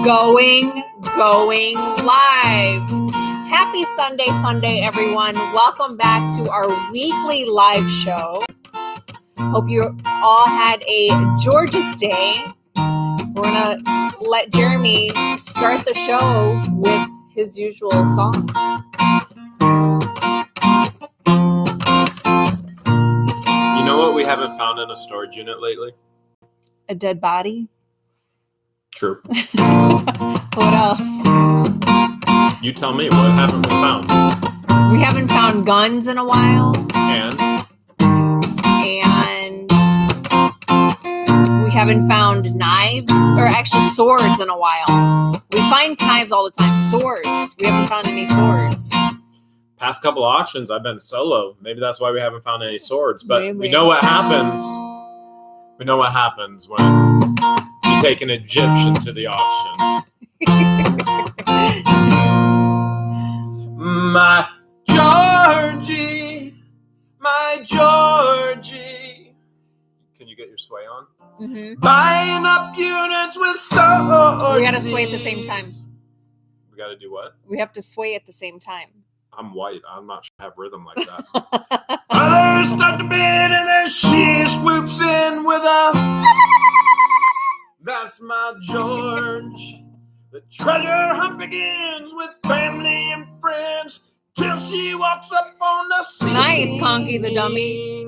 Going live. Happy Sunday fun day, everyone. Welcome back to our weekly live show. Hope you all had a gorgeous day. We're going to let Jeremy start the show with his usual song. You know what we haven't found in a storage unit lately? A dead body? True. What else? You tell me, what haven't we found? We haven't found guns in a while. And we haven't found knives, or actually swords in a while. We find knives all the time. Swords. We haven't found any swords. past couple auctions, I've been solo. Maybe that's why we haven't found any swords. But Maybe. we know what happens. We know what happens when you take an Egyptian to the auctions. My Georgie, my Georgie. Can you get your sway on? Mm-hmm. Buying up units with swords. We gotta sway at the same time. We gotta do what? We have to sway at the same time. I'm white. I'm not sure I have rhythm like that. Others start to bid and then she swoops in with a that's my George. The treasure hunt begins with family and friends till she walks up on the scene. Nice, Conky the dummy.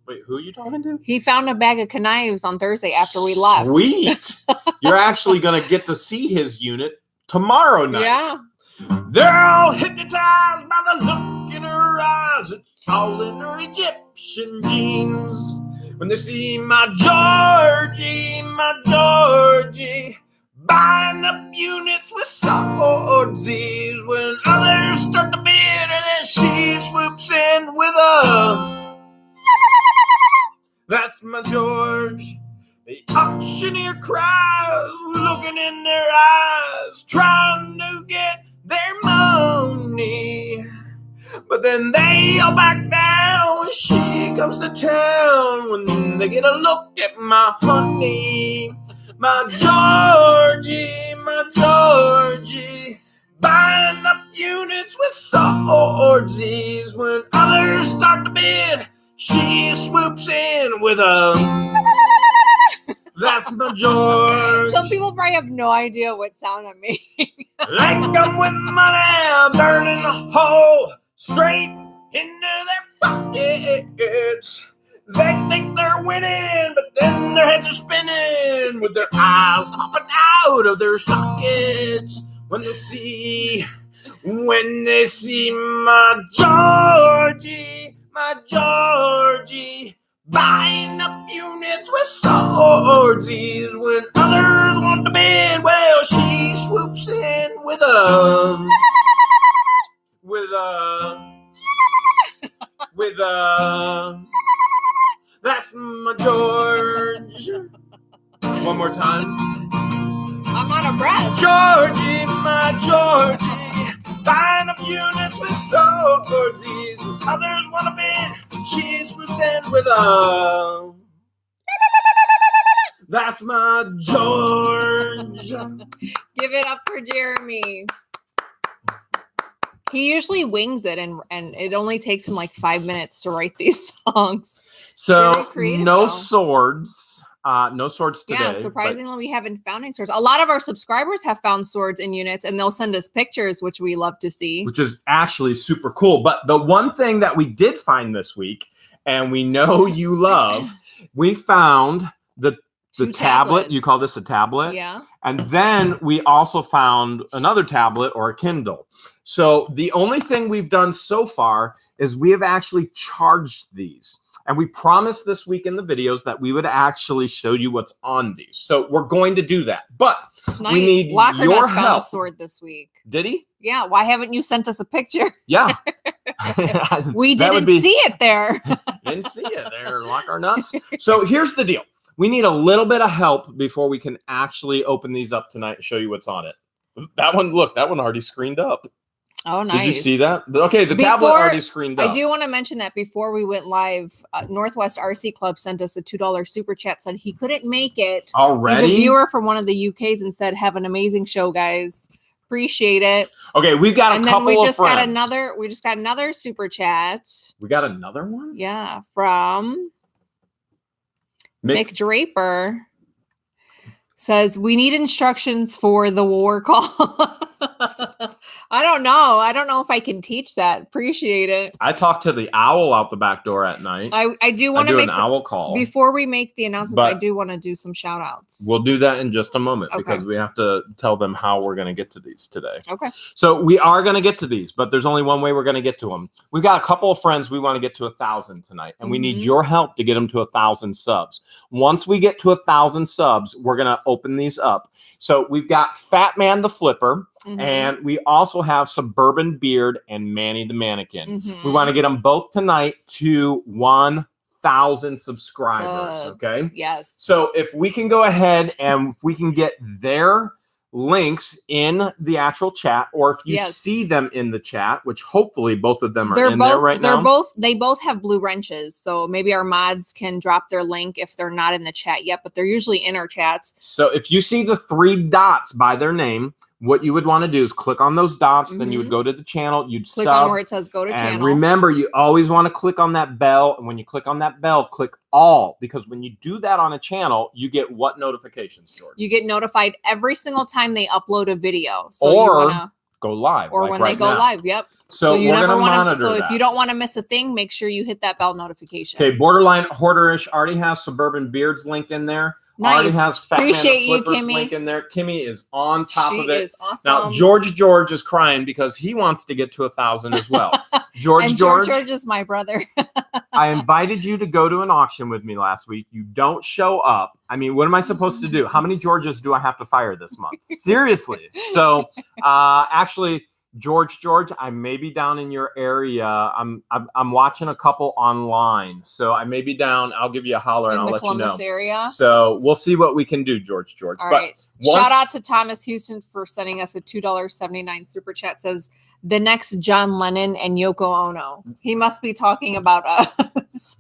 Wait, who are you talking to? He found a bag of knives on Thursday after we left. Sweet. You're actually going to get to see his unit tomorrow night. Yeah. They're all hypnotized by the look in her eyes. It's all in her Egyptian jeans. When they see my Georgie, buying up units with swordsies. When others start to bid and then she swoops in with a that's my George. The auctioneer cries, looking in their eyes, trying to get their money. But then they all back down when she comes to town. When they get a look at my honey, my Georgie, buying up units with swordsies. When others start to bid, she swoops in with a that's my George. Some people probably have no idea what sound I'm making. Like I'm with money, burning a hole straight into their pockets. They think they're winning, but then their heads are spinning with their eyes popping out of their sockets when they see my Georgie, buying up units with swordsies. When others want to bid, well, she swoops in with a that's my George. One more time. I'm out of breath. Georgie, my Georgie, buying up units with swordsies. Others want to bid, she swoops in with a that's my George. Give it up for Jeremy. He usually wings it, and it only takes him like 5 minutes to write these songs. So creative, no though. Swords. No swords today. Yeah, surprisingly, we haven't found any swords. A lot of our subscribers have found swords in units, and they'll send us pictures, which we love to see. Which is actually super cool. But the one thing that we did find this week, and we know you love, we found the tablet. Tablets. You call this a tablet? Yeah. And then we also found another tablet or a Kindle. So the only thing we've done so far is we have actually charged these. And we promised this week in the videos that we would actually show you what's on these. So we're going to do that. But Nice. we need Locker your Nuts found a help. sword this week. Did he? Yeah. Why haven't you sent us a picture? Yeah. We That would didn't be- see it there. Didn't see it there. Lock our nuts. So here's the deal. We need a little bit of help before we can actually open these up tonight and show you what's on it. That one, look, that one already screened up. Oh, nice. Did you see that? Okay, the tablet already screened up. I do want to mention that before we went live, Northwest RC Club sent us a $2 super chat, said he couldn't make it. Already? He's a viewer from one of the UKs and said, have an amazing show, guys. Appreciate it. Okay, we've got a couple of friends. We just got another super chat. We got another one? Yeah, from Mick Draper. Says, we need instructions for the war call. I don't know. I don't know if I can teach that. Appreciate it. I talked to the owl out the back door at night. I do want to make an owl call. Before we make the announcements, I do want to do some shout outs. We'll do that in just a moment because we have to tell them how we're going to get to these today. Okay. So we are going to get to these, but there's only one way we're going to get to them. We've got a couple of friends we want to get to 1,000 tonight, and we need your help to get them to 1,000 subs. Once we get to 1,000 subs, we're going to open these up. So we've got Fat Man the Flipper. And we also have Suburban Beard and Manny the Mannequin. We want to get them both tonight to 1,000 subscribers. Okay. Yes. So if we can go ahead and we can get their links in the actual chat, or if you see them in the chat, which hopefully both of them are there right now. They both have blue wrenches. So maybe our mods can drop their link if they're not in the chat yet, but they're usually in our chats. So if you see the 3 dots by their name, what you would want to do is click on those dots, then you would go to the channel, you'd click sub, on where it says go to channel. And remember, you always want to click on that bell. And when you click on that bell, click all, because when you do that on a channel, you get what notifications, George? You get notified every single time they upload a video. So you wanna go live. Or when they go live. Yep. So you never want to. So if you don't want to miss a thing, make sure you hit that bell notification. Okay, Borderline Hoarderish already has Suburban Beard's link in there. Nice. Already has Fat Appreciate Man the Flipper's Kimmy. link in there. Kimmy is on top of it. She is awesome. Now George is crying because he wants to get to 1,000 as well. George is my brother. I invited you to go to an auction with me last week. You don't show up. I mean, what am I supposed to do? How many Georges do I have to fire this month? Seriously. So actually, George, I may be down in your area. I'm watching a couple online, so I may be down. I'll give you a holler and I'll let you know. Area. So we'll see what we can do, George. All right. Shout out to Thomas Houston for sending us a $2.79 super chat. Says the next John Lennon and Yoko Ono. He must be talking about us.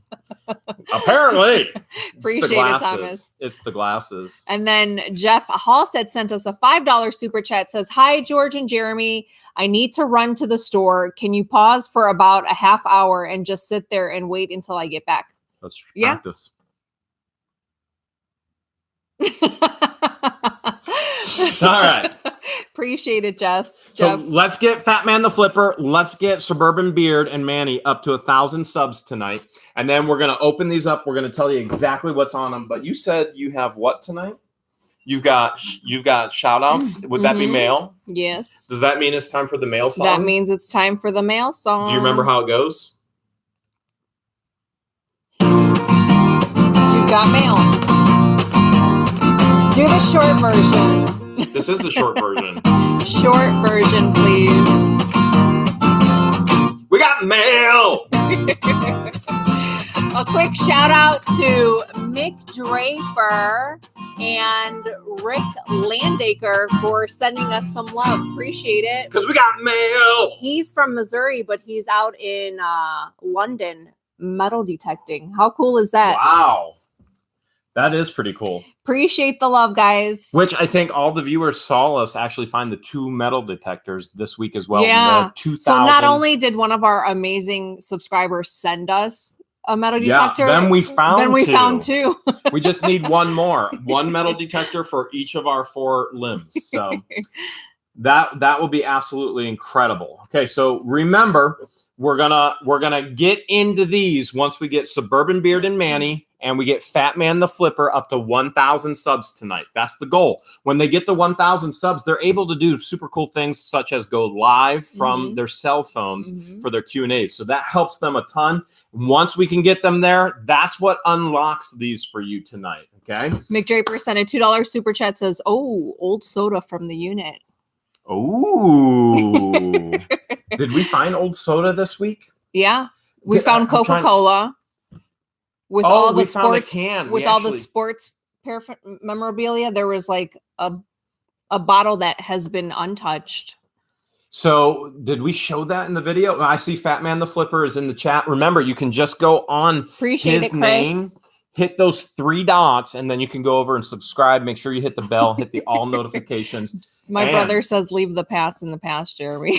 Apparently. Appreciate it, Thomas. It's the glasses. And then Jeff Halstead sent us a $5 super chat. Says, hi, George and Jeremy. I need to run to the store. Can you pause for about a half hour and just sit there and wait until I get back? Let's practice. All right. Appreciate it, Jeff. So let's get Fat Man the Flipper. Let's get Suburban Beard and Manny up to 1,000 subs tonight. And then we're going to open these up. We're going to tell you exactly what's on them. But you said you have what tonight? You've got shout outs. Would that be mail? Yes. Does that mean it's time for the mail song? That means it's time for the mail song. Do you remember how it goes? You've got mail. Do the short version. This is the short version. Short version, please. We got mail. A quick shout out to Mick Draper and Rick Landacre for sending us some love. Appreciate it. Because we got mail. He's from Missouri, but he's out in London metal detecting. How cool is that? Wow. That is pretty cool. Appreciate the love, guys. Which I think all the viewers saw us actually find the 2 metal detectors this week as well. Yeah. 2,000. So not only did one of our amazing subscribers send us a metal detector, then we found 2. We just need one more. One metal detector for each of our 4 limbs. So that will be absolutely incredible. Okay, so remember, we're gonna get into these once we get Suburban Beard and Manny and we get Fat Man the Flipper up to 1,000 subs tonight. That's the goal. When they get to 1,000 subs, they're able to do super cool things such as go live from their cell phones for their Q&As. So that helps them a ton. Once we can get them there, that's what unlocks these for you tonight. Okay. Mick Draper sent a $2 super chat. Says, "Oh, old soda from the unit." Ooh. Did we find old soda this week? Yeah. We found Coca-Cola with all the sports all the sports memorabilia. There was like a bottle that has been untouched. So did we show that in the video? I see Fat Man the Flipper is in the chat. Remember, you can just go on Appreciate his it, Chris. name, hit those 3 dots, and then you can go over and subscribe. Make sure you hit the bell, hit the all notifications. My brother says leave the past in the past, Jeremy.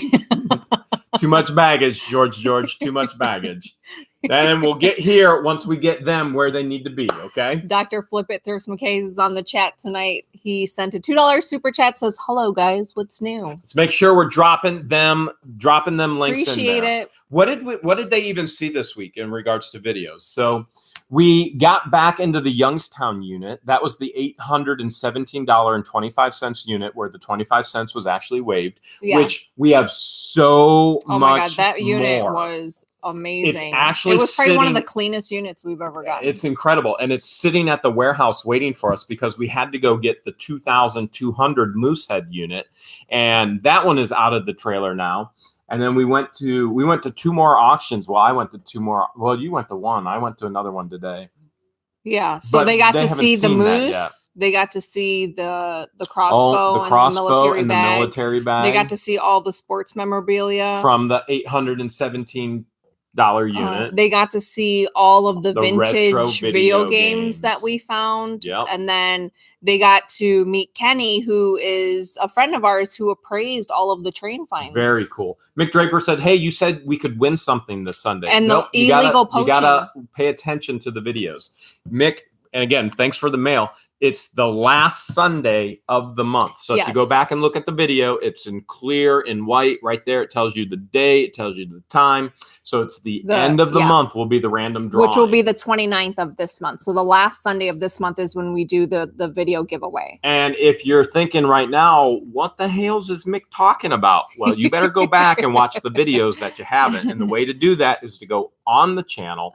Too much baggage, George, too much baggage. Then we'll get here once we get them where they need to be, okay? Dr. Flip It Thrift McKay is on the chat tonight. He sent a $2 super chat, says, hello, guys, what's new? Let's make sure we're dropping them links Appreciate in there. it. What did they even see this week in regards to videos? So we got back into the Youngstown unit. That was the $817.25 unit where the 25 cents was actually waived, which we have so much. Oh my God, that unit more. Was amazing. It's actually it was probably one of the cleanest units we've ever gotten. It's incredible. And it's sitting at the warehouse waiting for us because we had to go get the 2,200 Moosehead unit. And that one is out of the trailer now. And then we went to 2 more auctions. Well, I went to 2 more. Well, you went to 1. I went to another one today. Yeah. So but they got to see the moose. They got to see the crossbow, and the military bag. They got to see all the sports memorabilia from the $817 unit. They got to see all of the vintage video games that we found. Yep. And then they got to meet Kenny, who is a friend of ours who appraised all of the train finds. Very cool. Mick Draper said, hey, you said we could win something this Sunday. And the illegal poaching. You got to pay attention to the videos. Mick, and again, thanks for the mail. It's the last Sunday of the month. So if you go back and look at the video, it's in clear, in white, right there. It tells you the day. It tells you the time. So it's the end of the month will be the random drawing. Which will be the 29th of this month. So the last Sunday of this month is when we do the video giveaway. And if you're thinking right now, what the Hales is Mick talking about? Well, you better go back and watch the videos that you haven't. And the way to do that is to go on the channel,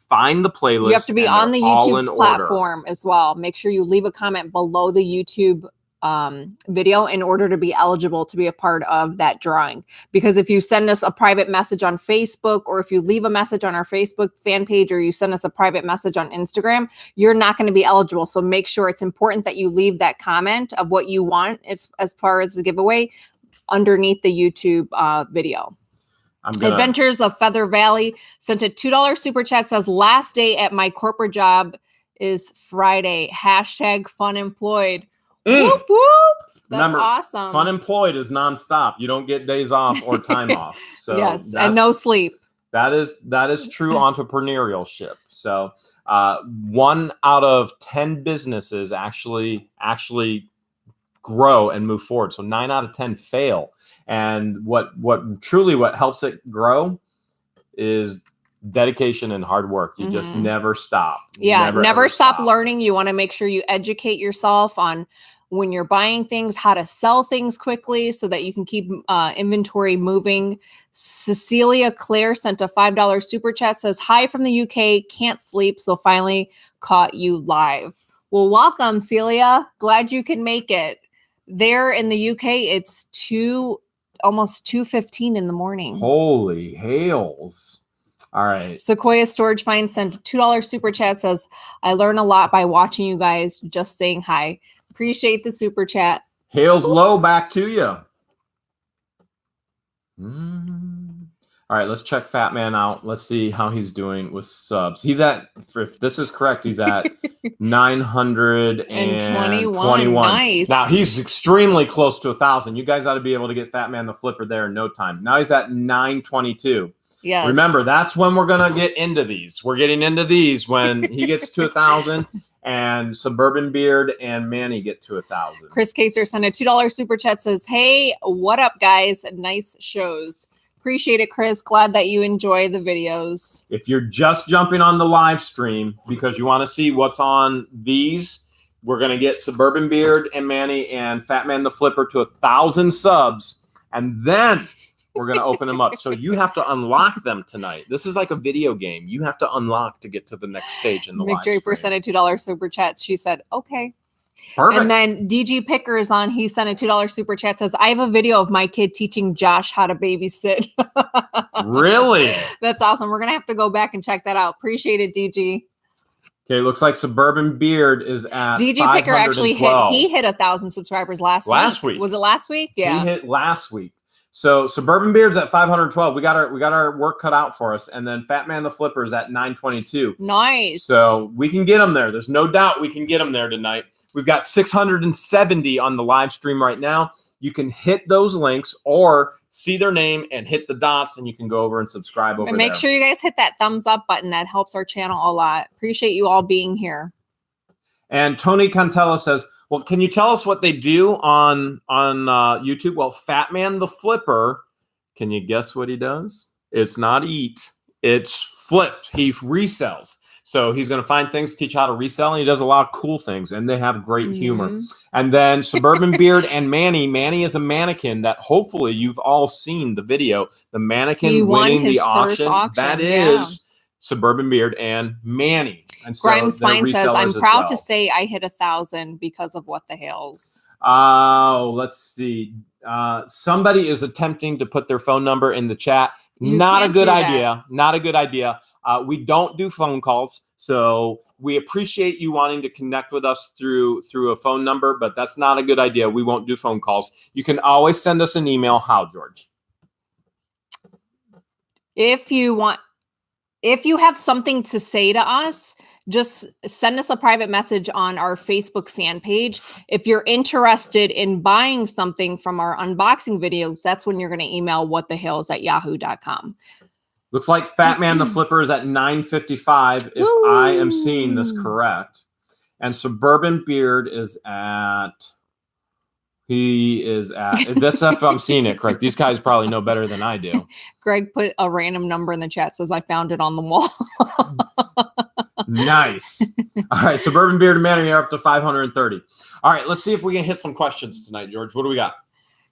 find the playlist. You have to be on the YouTube platform as well. Make sure you leave a comment below the YouTube video in order to be eligible to be a part of that drawing. Because if you send us a private message on Facebook, or if you leave a message on our Facebook fan page, or you send us a private message on Instagram, you're not going to be eligible. So make sure it's important that you leave that comment of what you want as far as the giveaway underneath the YouTube video. Adventures of Feather Valley sent a $2 super chat, says last day at my corporate job is Friday. #funemployed. Whoop, whoop. That's awesome. Fun employed is nonstop. You don't get days off or time off. So yes, and no sleep. That is true entrepreneurship. So 1 out of 10 businesses actually grow and move forward. So 9 out of 10 fail. And what helps it grow is dedication and hard work. You just never stop. Yeah, never stop learning. You want to make sure you educate yourself on when you're buying things, how to sell things quickly so that you can keep inventory moving. Cecilia Claire sent a $5 super chat, says, hi from the UK, can't sleep, so finally caught you live. Well, welcome, Celia. Glad you can make it. There in the UK, it's almost 2:15 in the morning. Holy Hales. All right. Sequoia Storage Find sent a $2 super chat, says, I learn a lot by watching you guys, just saying hi. Appreciate the super chat. Hales low, back to you. All right, let's check Fat Man out. Let's see how he's doing with subs. He's at, if this is correct, he's at 921. Nice. Now, he's extremely close to 1,000. You guys ought to be able to get Fat Man the Flipper there in no time. Now he's at 922. Yes. Remember, that's when we're going to get into these. We're getting into these when he gets to 1,000 and Suburban Beard and Manny get to 1,000. Chris Kaser sent a $2 super chat, says, hey, what up, guys? Nice shows. Appreciate it, Chris. Glad that you enjoy the videos. If you're just jumping on the live stream because you want to see what's on these, we're going to get Suburban Beard and Manny and Fat Man the Flipper to 1,000 subs, and then we're going to open them up. So you have to unlock them tonight. This is like a video game. You have to unlock to get to the next stage in the live stream. Mick Draper sent a $2 super chat. She said, okay. Perfect. And then DG Picker is on. He sent a $2 super chat, says, I have a video of my kid teaching Josh how to babysit. Really? That's awesome. We're going to have to go back and check that out. Appreciate it, DG. Okay, looks like Suburban Beard is at DG Picker actually hit 1,000 subscribers last week. Last week. Was it last week? Yeah. He hit last week. So Suburban Beard's at 512. We got our work cut out for us. And then Fat Man the Flipper is at 922. Nice. So we can get them there. There's no doubt we can get them there tonight. We've got 670 on the live stream right now. You can hit those links or see their name and hit the dots, and you can go over and subscribe over and make sure you guys hit that thumbs up button. That helps our channel a lot. Appreciate you all being here. And Tony Cantella says, well, can you tell us what they do on YouTube? Well, Fat Man the Flipper, can you guess what he does? It's not eat, it's flip. He resells. So he's going to find things, teach how to resell, and he does a lot of cool things, and they have great humor. And then Suburban Beard and Manny. Manny is a mannequin that hopefully you've all seen the video. The mannequin winning the auction. That is Suburban Beard and Manny. And so Grimes Fine says, I'm proud to say I hit 1,000 because of what the Hales. Let's see. Somebody is attempting to put their phone number in the chat. Not a good idea. Not a good idea. We don't do phone calls, so we appreciate you wanting to connect with us through a phone number, but that's not a good idea. We won't do phone calls. You can always send us an email. How, George? If you have something to say to us, just send us a private message on our Facebook fan page. If you're interested in buying something from our unboxing videos, that's when you're going to email whatthehales@yahoo.com. Looks like Fat Man the Flipper is at 955 if I am seeing this correct. And Suburban Beard is at, that's if I'm seeing it correct. These guys probably know better than I do. Greg put a random number in the chat, says I found it on the wall. Nice. All right, Suburban Beard and Manny are up to 530. All right, let's see if we can hit some questions tonight, George. What do we got?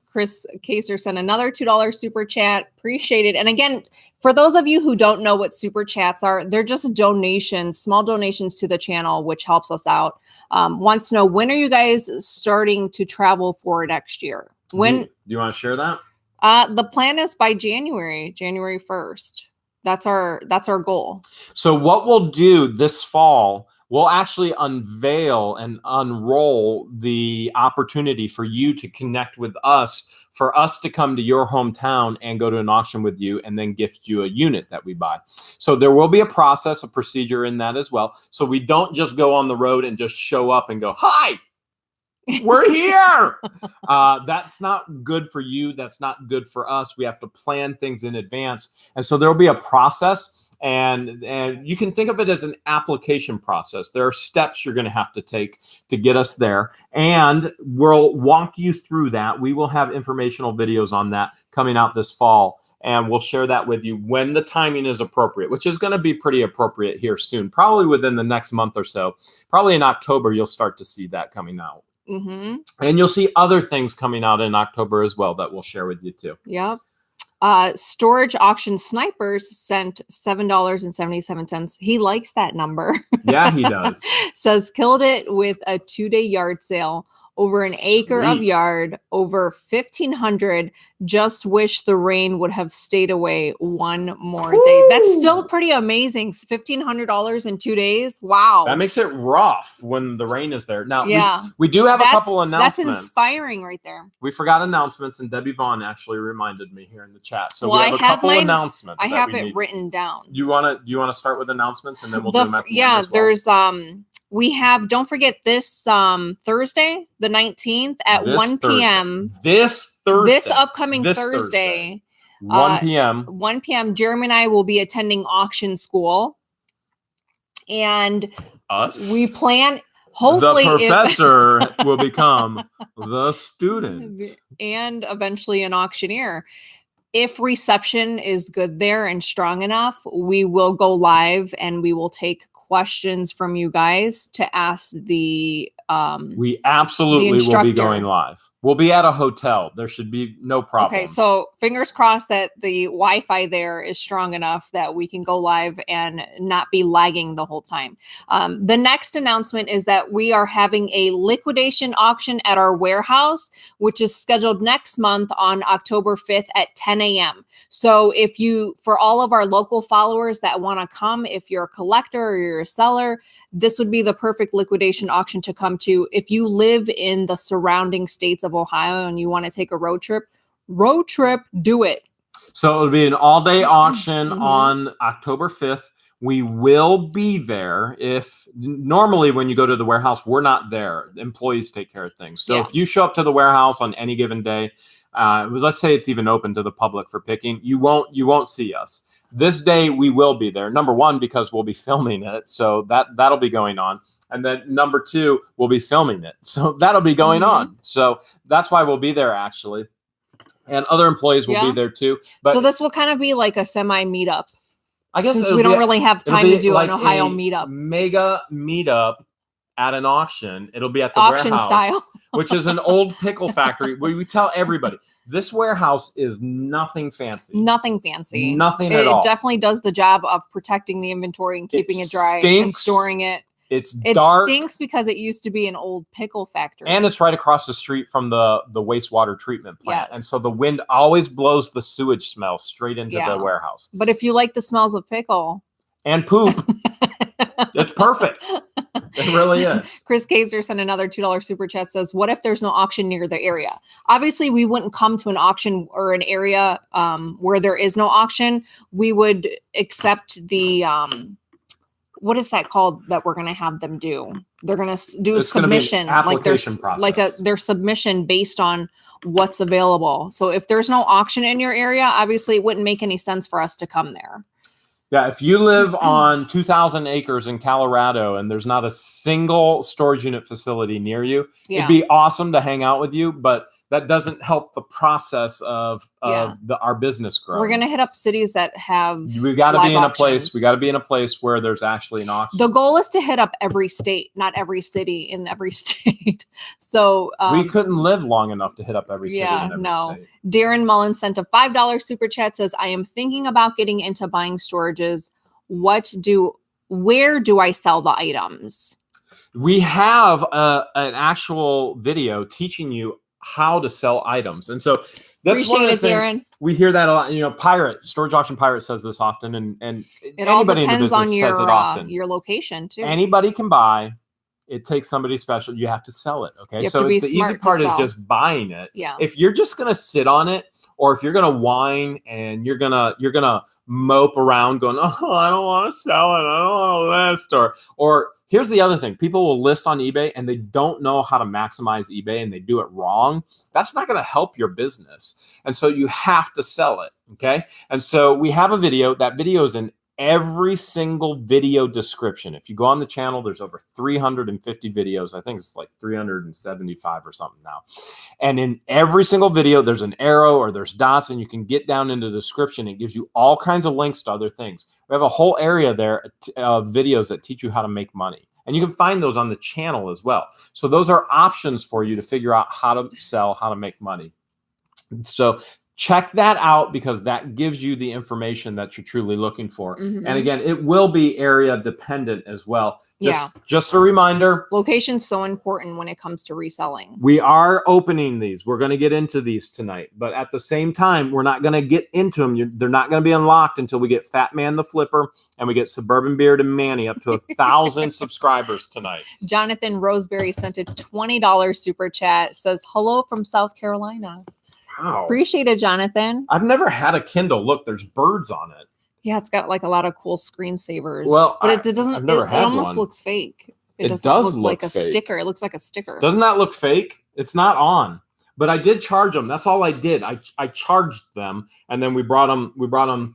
Chris Kaser sent another $2 super chat. Appreciate it. And again, for those of you who don't know what super chats are, they're just donations, small donations to the channel, which helps us out. Wants to know, when are you guys starting to travel for next year? When do you want to share that? The plan is by January 1st. That's our goal. So what we'll do this fall, we'll actually unveil and unroll the opportunity for you to connect with us, for us to come to your hometown and go to an auction with you and then gift you a unit that we buy. So there will be a process, a procedure in that as well. So we don't just go on the road and just show up and go, hi, we're here. That's not good for you. That's not good for us. We have to plan things in advance. And so there'll be a process. And you can think of it as an application process. There are steps you're going to have to take to get us there. And we'll walk you through that. We will have informational videos on that coming out this fall. And we'll share that with you when the timing is appropriate, which is going to be pretty appropriate here soon, probably within the next month or so. Probably in October, you'll start to see that coming out. Mm-hmm. And you'll see other things coming out in October as well that we'll share with you too. Yep. Storage Auction Snipers sent $7.77. He likes that number. Yeah, he does. Says, killed it with a 2-day yard sale. Over an acre of yard, over 1,500. Just wish the rain would have stayed away one more day. That's still pretty amazing. $1,500 in 2 days. Wow. That makes it rough when the rain is there. Now, yeah, we do have a couple announcements. That's inspiring right there. We forgot announcements, and Debbie Vaughn actually reminded me here in the chat. So we have a couple announcements. I have it written down. Do you want to start with announcements, and then we'll do them at the end as well? There's we have, don't forget, this Thursday, the 19th at 1 p.m. This upcoming Thursday. 1 p.m. 1 p.m. Jeremy and I will be attending auction school. And we plan, hopefully, the professor will become the student. And eventually an auctioneer. If reception is good there and strong enough, we will go live and we will take questions from you guys to ask the we absolutely will be going live. We'll be at a hotel. There should be no problem. Okay, so fingers crossed that the Wi-Fi there is strong enough that we can go live and not be lagging the whole time. The next announcement is that we are having a liquidation auction at our warehouse, which is scheduled next month on October 5th at 10 a.m. So if you, for all of our local followers that want to come, if you're a collector or you're a seller, this would be the perfect liquidation auction to come to. If you live in the surrounding states of Ohio and you want to take a road trip, Road trip, do it. So it'll be an all-day auction Mhm. on October 5th. We will be there. If normally when you go to the warehouse, we're not there. Employees take care of things. So Yeah. if you show up to the warehouse on any given day, let's say it's even open to the public for picking, you won't see us. This day we will be there. Number one, because we'll be filming it, so that'll be going on. And then number two, we'll be filming it, so that'll be going on. So that's why we'll be there actually. And other employees will be there too. But so this will kind of be like a semi meetup. I guess since we don't really have time to do like an Ohio meetup. Mega meetup at an auction. It'll be at the auction warehouse, style, which is an old pickle factory where we tell everybody this warehouse is nothing fancy. Nothing fancy. Nothing at all. It definitely does the job of protecting the inventory and keeping it dry and storing it. It dark. Stinks because it used to be an old pickle factory. And it's right across the street from the wastewater treatment plant. Yes. And so the wind always blows the sewage smell straight into the warehouse. But if you like the smells of pickle. And poop, it's perfect. It really is. Chris Kaiser sent another $2 super chat, says, what if there's no auction near the area? Obviously, we wouldn't come to an auction or an area where there is no auction. We would accept the... what is that called that we're going to have them do? They're going to do a submission, their submission based on what's available. So if there's no auction in your area, obviously it wouldn't make any sense for us to come there. Yeah, if you live on 2,000 acres in Colorado and there's not a single storage unit facility near you, it'd be awesome to hang out with you, but that doesn't help the process of our business growing. We're going to hit up cities that have we got to be in a place. We got to be in a place where there's actually an auction. The goal is to hit up every state, not every city in every state. So we couldn't live long enough to hit up every city in every state. Darren Mullen sent a $5 super chat, says, I am thinking about getting into buying storages. Where do I sell the items? We have an actual video teaching you how to sell items. And so that's one of the things, Darren. We hear that a lot. Storage Auction Pirate says this often, and it all depends on your location too. Anybody can buy. It takes somebody special. You have to sell it. Okay. So the easy part is just buying it. Yeah. If you're just going to sit on it, or if you're going to whine and you're going to mope around going, oh, I don't want to sell it. I don't want to list or here's the other thing. People will list on eBay and they don't know how to maximize eBay and they do it wrong. That's not going to help your business. And so you have to sell it. Okay. And so we have a video. That video is in every single video description. If you go on the channel, there's over 350 videos. I think it's like 375 or something now. And in every single video, there's an arrow or there's dots, and you can get down into the description. It gives you all kinds of links to other things. We have a whole area there of videos that teach you how to make money. And you can find those on the channel as well. So those are options for you to figure out how to sell, how to make money. So check that out because that gives you the information that you're truly looking for. Mm-hmm. And again, it will be area dependent as well. Just a reminder. Location's so important when it comes to reselling. We are opening these. We're going to get into these tonight. But at the same time, we're not going to get into them. They're not going to be unlocked until we get Fat Man the Flipper and we get Suburban Beard and Manny up to 1,000 subscribers tonight. Jonathan Roseberry sent a $20 super chat. Says, hello from South Carolina. Wow. Appreciate it, Jonathan. I've never had a Kindle. Look, there's birds on it. Yeah, it's got like a lot of cool screensavers. Well, but it doesn't. It almost looks fake. It does look like a fake. sticker. It looks like a sticker. Doesn't that look fake? It's not on. But I did charge them. That's all I did. I charged them, and then we brought them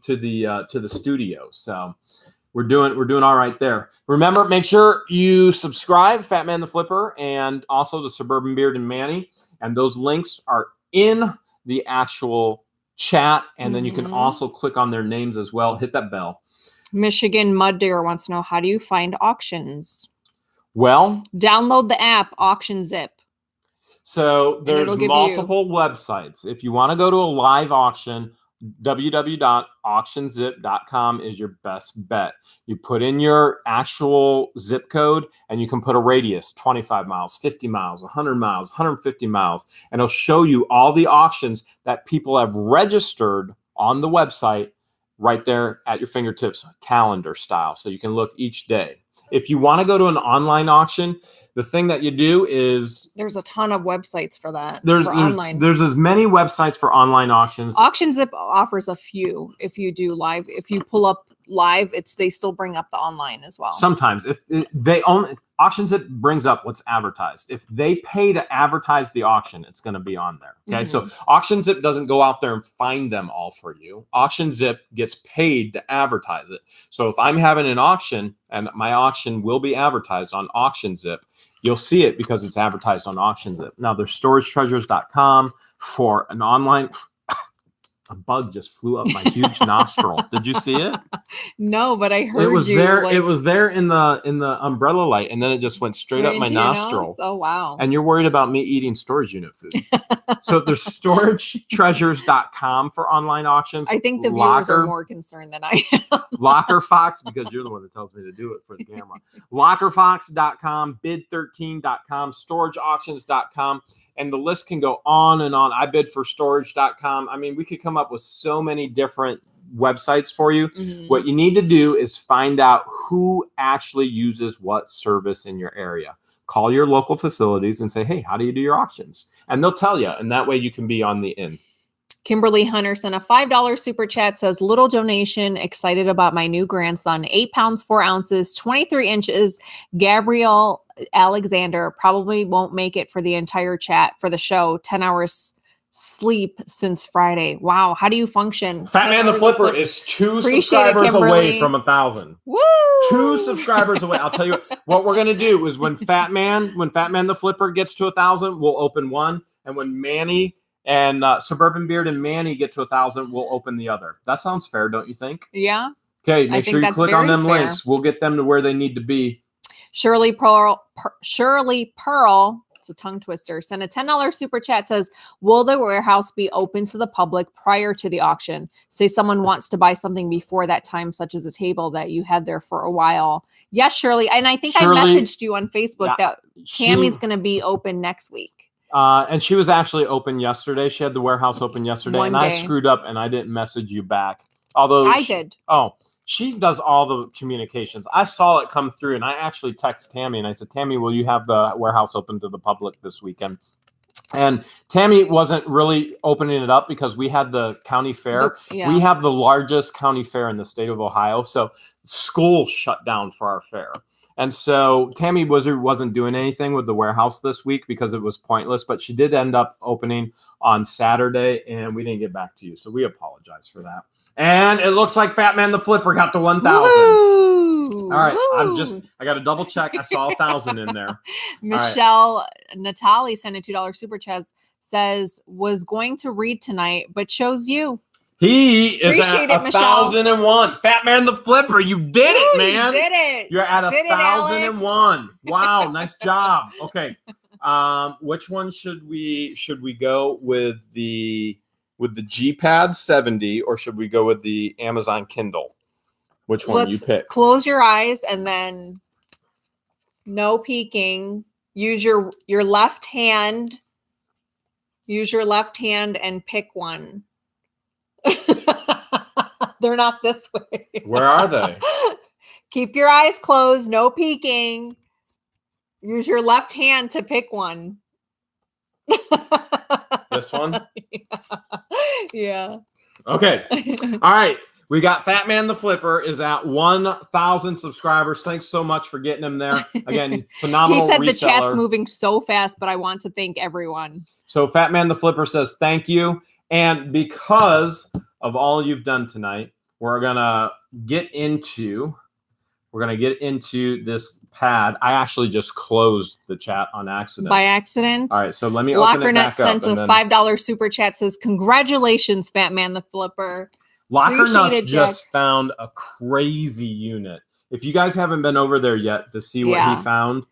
to the studio. So we're doing all right there. Remember, make sure you subscribe, Fat Man the Flipper, and also the Suburban Beard and Manny. And those links are in the actual chat, and then you can also click on their names as well. Hit that bell. Michigan Mud Digger wants to know, how do you find auctions? Well, download the app Auction Zip. So there's multiple websites. If you want to go to a live auction, www.auctionzip.com is your best bet. You put in your actual zip code and you can put a radius, 25 miles, 50 miles, 100 miles, 150 miles, and it'll show you all the auctions that people have registered on the website right there at your fingertips, calendar style. So you can look each day. If you want to go to an online auction, the thing that you do is there's a ton of websites for that. There's online. There's as many websites for online auctions. AuctionZip offers a few. If you do live, if you pull up live, they still bring up the online as well. Sometimes if they only AuctionZip brings up what's advertised. If they pay to advertise the auction, it's going to be on there. Okay, so AuctionZip doesn't go out there and find them all for you. AuctionZip gets paid to advertise it. So if I'm having an auction and my auction will be advertised on AuctionZip, you'll see it because it's advertised on AuctionZip. Now there's storagetreasures.com for an online. A bug just flew up my huge nostril. Did you see it? No, but I heard it was there. It was there in the umbrella light, and then it just went straight up my nostril. Oh wow! And you're worried about me eating storage unit food. So there's storagetreasures.com for online auctions. I think the viewers are more concerned than I am. LockerFox, because you're the one that tells me to do it for the camera. LockerFox.com, bid13.com, storageauctions.com. And the list can go on and on. I bid for storage.com. I mean, we could come up with so many different websites for you. What you need to do is find out who actually uses what service in your area. Call your local facilities and say, hey, how do you do your auctions? And they'll tell you. And that way you can be on the in. Kimberly Hunter sent a $5 super chat, says, little donation, excited about my new grandson, 8 pounds, 4 ounces, 23 inches, Gabrielle Alexander, probably won't make it for the entire chat for the show, 10 hours sleep since Friday. Wow. How do you function? Fat Man the Flipper is 2 subscribers away from 1,000. Woo! 2 subscribers away. I'll tell you what we're going to do is when Fat Man the Flipper gets to 1,000, we'll open one. And when Manny and Suburban Beard and Manny get to 1,000, we'll open the other. That sounds fair, don't you think? Yeah. Okay, make sure you click on them links. We'll get them to where they need to be. Shirley Pearl, it's a tongue twister, sent a $10 super chat, says, will the warehouse be open to the public prior to the auction? Say someone wants to buy something before that time, such as a table that you had there for a while. Yes, Shirley. And I think I messaged you on Facebook that Tammy's going to be open next week. And she was actually open yesterday. She had the warehouse open yesterday. One and day. I screwed up and I didn't message you back. Although I did. Oh, she does all the communications. I saw it come through and I actually texted Tammy and I said, Tammy, will you have the warehouse open to the public this weekend? And Tammy wasn't really opening it up because we had the county fair. We have the largest county fair in the state of Ohio. So school shut down for our fair. And so Tammy wasn't doing anything with the warehouse this week because it was pointless, but she did end up opening on Saturday and we didn't get back to you. So we apologize for that. And it looks like Fat Man the Flipper got to 1,000. All right. Woo! I got to double check. I saw 1,000 in there. Michelle Natali sent a $2 super chat, says, was going to read tonight, but chose you. He is Appreciate at 1,001. Fat Man the Flipper, you did it, man. You did it. You're at 1,001. Wow, nice job. Okay, which one should we go with the G-Pad 70 or should we go with the Amazon Kindle? Which one you pick? Close your eyes and then no peeking. Use your left hand. Use your left hand and pick one. They're not this way. Where are they? Keep your eyes closed, no peeking. Use your left hand to pick one. This one? Yeah. Okay. All right. We got Fat Man the Flipper is at 1,000 subscribers. Thanks so much for getting him there. Again, phenomenal He said reseller. the chat's moving so fast, but I want to thank everyone. So Fat Man the Flipper says thank you. And because of all you've done tonight, we're going to get into this pad. I actually just closed the chat on accident. By accident? All right, so let me open it back up. sent a $5 super chat, says, congratulations, Fat Man the Flipper. Locker Nuts just found a crazy unit. If you guys haven't been over there yet to see what he found,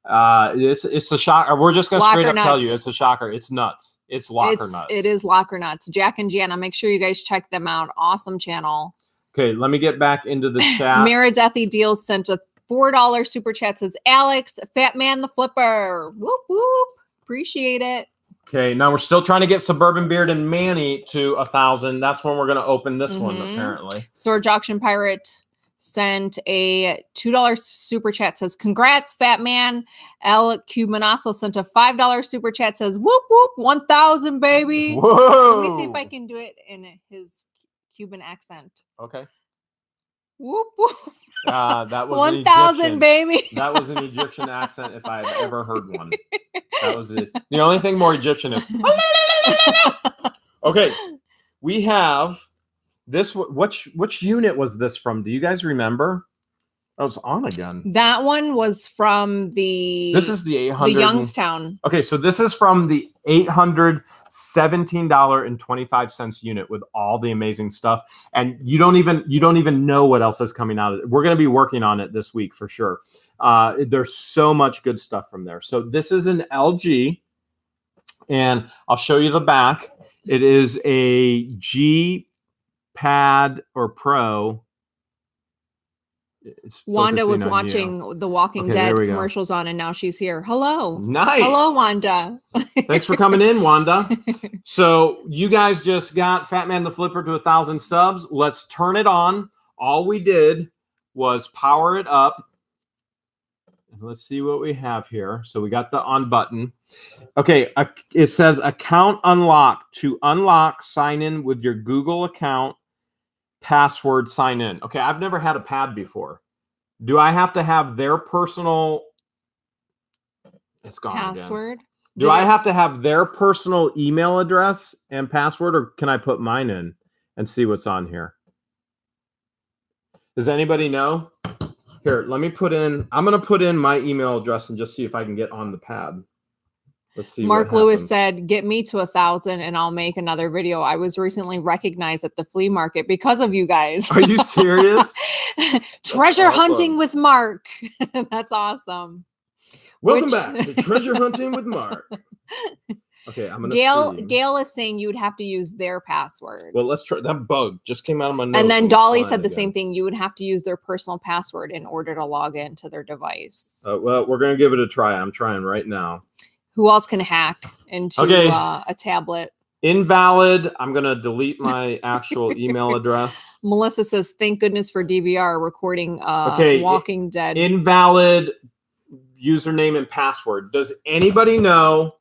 it's a shocker. We're just going to straight up tell you it's a shocker. It's nuts. It's Locker Nuts. It is Locker Nuts. Jack and Jana, make sure you guys check them out. Awesome channel. Okay, let me get back into the chat. Meredethy Deals sent a $4 super chat, says, Alex, Fat Man the Flipper. Whoop, whoop. Appreciate it. Okay, now we're still trying to get Suburban Beard and Manny to 1,000. That's when we're going to open this one, apparently. Storage Auction Pirate sent a $2 super chat, says, congrats, fat man. El Cubanazo sent a $5 super chat, says, whoop, whoop, 1,000, baby. Whoa. Let me see if I can do it in his Cuban accent. Okay. Whoop, whoop. That was 1,000, baby. That was an Egyptian accent if I've ever heard one. That was it. The only thing more Egyptian is. Okay, we have this. Which unit was this from? Do you guys remember? Oh, it's on again. That one was from the. This is the 800. The Youngstown. Okay, so this is from the $817.25 unit with all the amazing stuff, and you don't even know what else is coming out of it. We're going to be working on it this week for sure. There's so much good stuff from there. So this is an LG, and I'll show you the back. It is a G Pad or Pro. Wanda was watching The Walking Dead commercials on, and now she's here. Hello. Nice. Hello, Wanda. Thanks for coming in, Wanda. So you guys just got Fat Man the Flipper to 1,000 subs. Let's turn it on. All we did was power it up. Let's see what we have here. So we got the on button. Okay, it says account unlock. To unlock, sign in with your Google account. Password, sign in. Okay, I've never had a pad before. Do I have to have their personal? It's gone password? Again. Do I have to have their personal email address and password, or can I put mine in and see what's on here? Does anybody know? Here, let me put in. I'm going to put in my email address and just see if I can get on the pad. Let's see. Mark Lewis said, get me to 1,000 and I'll make another video. I was recently recognized at the flea market because of you guys. Are you serious? Treasure hunting with Mark. That's awesome. Welcome back to Treasure Hunting with Mark. Okay, I'm going to see. Gail is saying you would have to use their password. Well, let's try. That bug just came out of my nose. And then Dolly said the same thing. You would have to use their personal password in order to log into their device. Well, we're going to give it a try. I'm trying right now. Who else can hack into a tablet? Invalid. I'm going to delete my actual email address. Melissa says, thank goodness for DVR recording Walking Dead. Invalid username and password. Does anybody know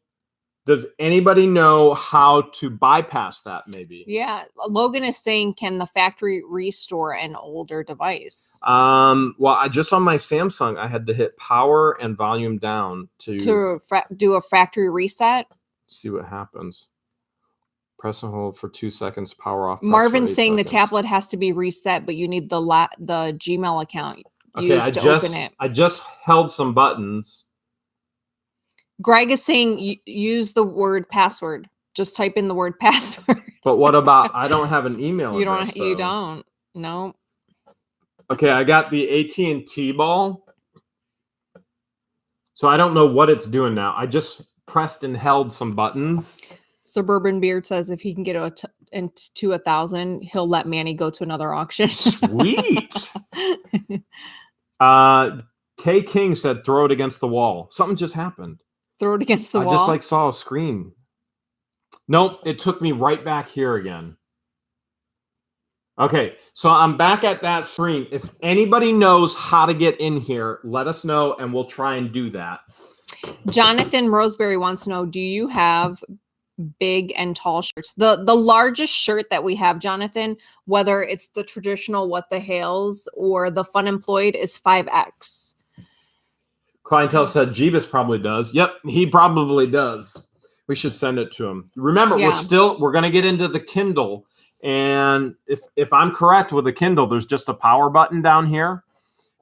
how to bypass that maybe? Yeah. Logan is saying, can the factory restore an older device? Well, I just on my Samsung, I had to hit power and volume down to do a factory reset. See what happens. Press and hold for 2 seconds, power off. Marvin's saying the tablet has to be reset, but you need the Gmail account used to open it. I just held some buttons. Greg is saying use the word password. Just type in the word password. But what about, I don't have an email address. You don't. No. Okay, I got the AT&T ball. So I don't know what it's doing now. I just pressed and held some buttons. Suburban Beard says if he can get to 1,000, he'll let Manny go to another auction. Sweet. K King said throw it against the wall. Something just happened. Throw it against the wall. I just saw a screen. Nope, it took me right back here again. Okay, so I'm back at that screen. If anybody knows how to get in here, let us know and we'll try and do that. Jonathan Roseberry wants to know, do you have big and tall shirts? The largest shirt that we have, Jonathan, whether it's the traditional What the Hales or the Fun Employed, is 5X. Clientele said Jeebus probably does. Yep, he probably does. We should send it to him. Remember, we're going to get into the Kindle. And if I'm correct with the Kindle, there's just a power button down here.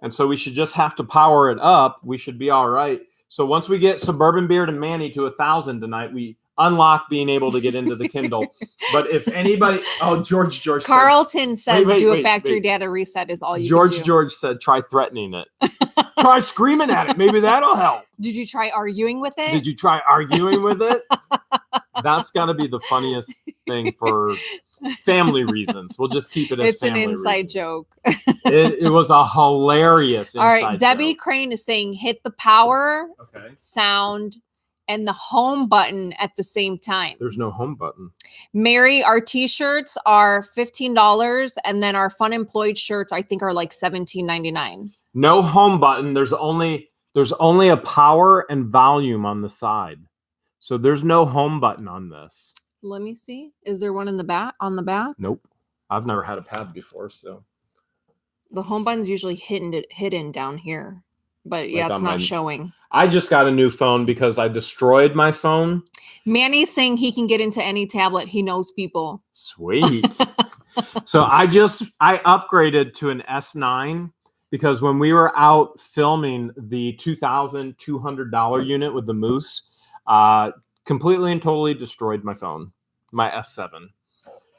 And so we should just have to power it up. We should be all right. So once we get Suburban Beard and Manny to 1,000 tonight, we unlock being able to get into the Kindle. But if anybody, George Carlton says do a factory data reset is all you can do. George said try threatening it. Try screaming at it. Maybe that'll help. Did you try arguing with it? Did you try arguing with it? That's got to be the funniest thing for family reasons. We'll just keep it as family an inside reasons. Joke. It was a hilarious inside All right, Debbie joke. Crane is saying hit the power, sound, and the home button at the same time. There's no home button. Mary, our t-shirts are $15, and then our Fun Employed shirts I think are like $17.99. No home button. There's only a power and volume on the side. So there's no home button on this. Let me see. Is there one in the back? On the back? Nope. I've never had a pad before, so. The home button's usually hidden down here. But yeah, Like it's not showing. I just got a new phone because I destroyed my phone. Manny's saying he can get into any tablet. He knows people. Sweet. So I upgraded to an S9 because when we were out filming the $2,200 unit with the Moose, completely and totally destroyed my phone, my S7.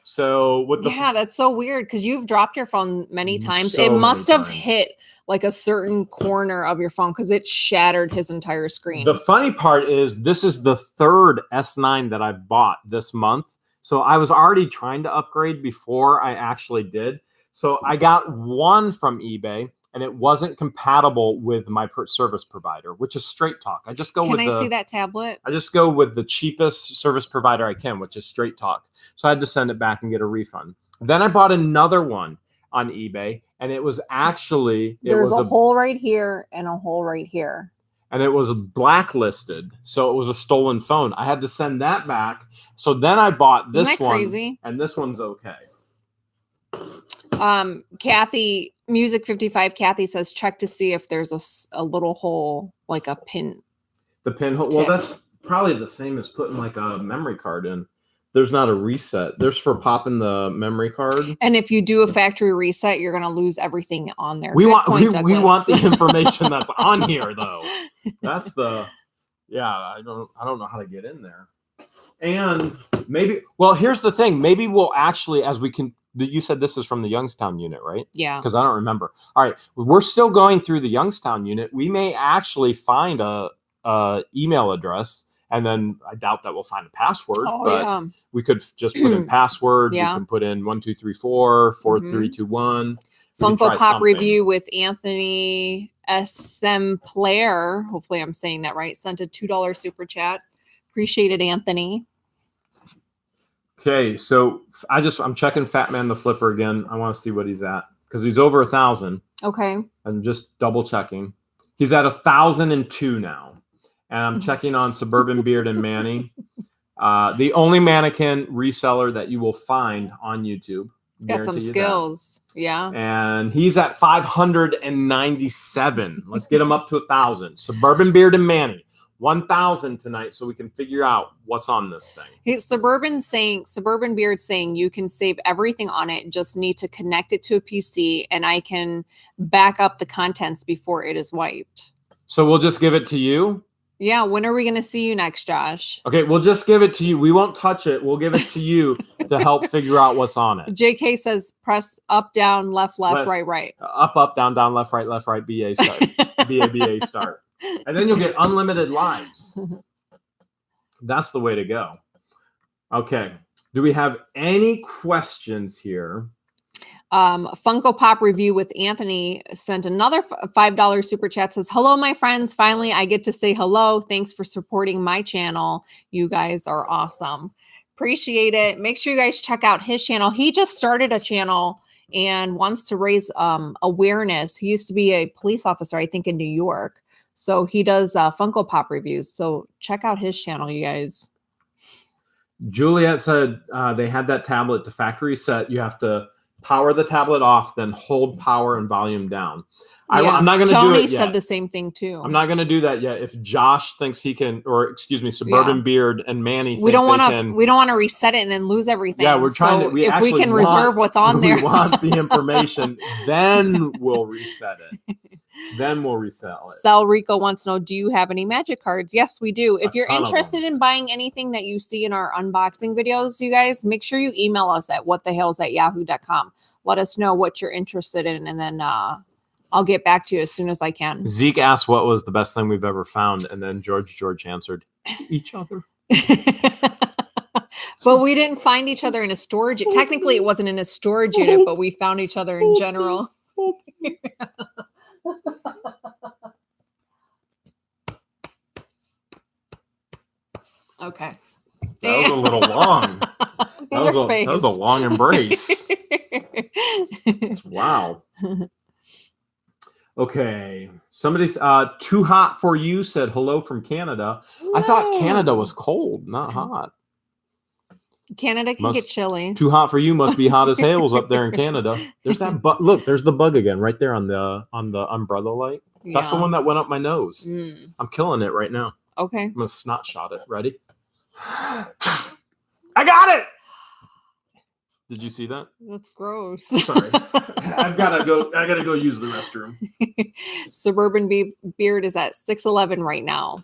So that's so weird because you've dropped your phone many times. So it must many have times. hit like a certain corner of your phone because it shattered his entire screen. The funny part is this is the third S9 that I bought this month. So I was already trying to upgrade before I actually did. So I got one from eBay and it wasn't compatible with my service provider, which is Straight Talk. I just go Can I see that tablet? I just go with the cheapest service provider I can, which is Straight Talk. So I had to send it back and get a refund. Then I bought another one on eBay, and it was actually there's a hole right here and a hole right here. And it was blacklisted, so it was a stolen phone. I had to send that back. So then I bought this one, crazy? And this one's okay. Kathy, Music 55, Kathy says, check to see if there's a little hole, like a pin. The pinhole? Well, that's probably the same as putting like a memory card in. There's not a reset. There's for popping the memory card. And if you do a factory reset, you're going to lose everything on there. We want the information that's on here, though. That's I don't know how to get in there. And maybe, well, here's the thing. Maybe we'll actually, you said this is from the Youngstown unit, right? Yeah. Because I don't remember. All right. We're still going through the Youngstown unit. We may actually find a email address, and then I doubt that we'll find a password. We could just put in password. Yeah. We can put in 1234 4321. Funko Pop review with Anthony Exemplar. Hopefully I'm saying that right. Sent a $2 super chat. Appreciate it, Anthony. Okay, so I'm checking Fat Man the Flipper again. I want to see what he's at because he's over 1,000. Okay. I'm just double checking. He's at 1,002 now. And I'm checking on Suburban Beard and Manny. The only mannequin reseller that you will find on YouTube. He's got some skills. Yeah. And he's at 597. Let's get him up to 1,000. Suburban Beard and Manny. 1,000 tonight so we can figure out what's on this thing. Suburban Beard saying you can save everything on it, just need to connect it to a PC and I can back up the contents before it is wiped. So we'll just give it to you? Yeah, when are we going to see you next, Josh? Okay, we'll just give it to you. We won't touch it. We'll give it to you to help figure out what's on it. JK says press up, down, left, right. Up, down, left, right, BA start. BA start. And then you'll get unlimited lives. That's the way to go. Okay. Do we have any questions here? Funko Pop review with Anthony sent another $5 super chat. Says, hello, my friends. Finally, I get to say hello. Thanks for supporting my channel. You guys are awesome. Appreciate it. Make sure you guys check out his channel. He just started a channel and wants to raise awareness. He used to be a police officer, I think, in New York. So he does Funko Pop reviews. So check out his channel, you guys. Juliet said they had that tablet to factory set. You have to power the tablet off, then hold power and volume down. I'm not going to do it yet. Tony said the same thing too. I'm not going to do that yet. If Josh thinks he can, or excuse me, Suburban Beard and Manny, we don't want to reset it and then lose everything. Yeah, we're trying to. If we can reserve what's on there, we want the information. Then we'll reset it. Then we'll reset it. Sal Rico wants to know, do you have any magic cards? Yes, we do. If you're interested in buying anything that you see in our unboxing videos, you guys, make sure you email us at whatthehales@yahoo.com. Let us know what you're interested in, and then I'll get back to you as soon as I can. Zeke asked what was the best thing we've ever found, and then George answered, each other. But we didn't find each other in a storage. Technically, it wasn't in a storage unit, but we found each other in general. Okay. That was a little long. That was a long embrace. Wow. Okay. Somebody's Too Hot For You said hello from Canada. I thought Canada was cold, not hot. Canada can get chilly. Too Hot For You must be hot as Hales up there in Canada. There's that bug. Look, there's the bug again right there on the umbrella light. That's the one that went up my nose. I'm killing it right now. Okay. I'm gonna snot shot it. Ready? I got it. Did you see that? That's gross. Sorry. I gotta go use the restroom. Suburban Beard is at 6'11" right now.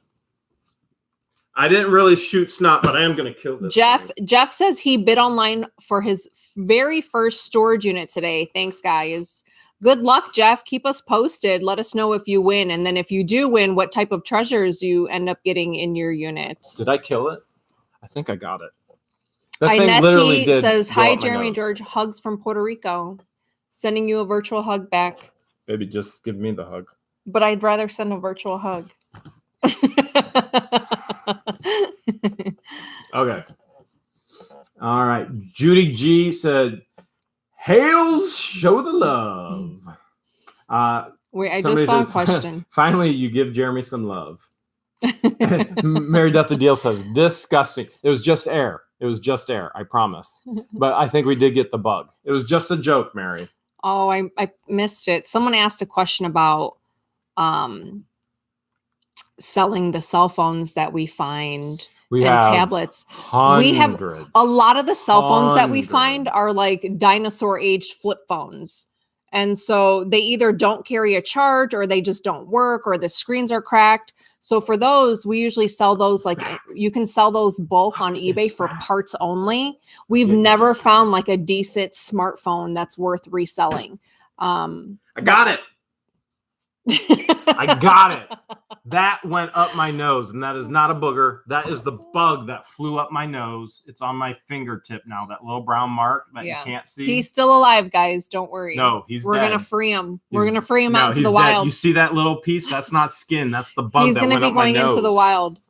I didn't really shoot snot, but I am gonna kill this. Jeff says he bid online for his very first storage unit today. Thanks, guys. Good luck, Jeff. Keep us posted. Let us know if you win. And then if you do win, what type of treasures you end up getting in your unit. Did I kill it? I think I got it. Nessie says, hi, Jeremy and George. Hugs from Puerto Rico. Sending you a virtual hug back. Baby, just give me the hug. But I'd rather send a virtual hug. Okay. All right. Judy G said, Hales, show the love. Wait, I just saw a question. Finally, you give Jeremy some love. Mary Death the Deal says, disgusting. It was just air. It was just air, I promise. But I think we did get the bug. It was just a joke, Mary. Oh, I missed it. Someone asked a question about selling the cell phones that we find and tablets. We have a lot of the cell phones that we find are like dinosaur aged flip phones. And so they either don't carry a charge or they just don't work or the screens are cracked. So for those, we usually sell those, like you can sell those bulk on eBay for parts only. We've never found like a decent smartphone that's worth reselling. I got it. I got it. That went up my nose, and that is not a booger. That is the bug that flew up my nose. It's on my fingertip now, that little brown mark that you can't see. He's still alive, guys. Don't worry. No, We're going to free him. We're going to free him out into the wild. You see that little piece? That's not skin. That's the bug that went up my nose. He's going to be going into the wild.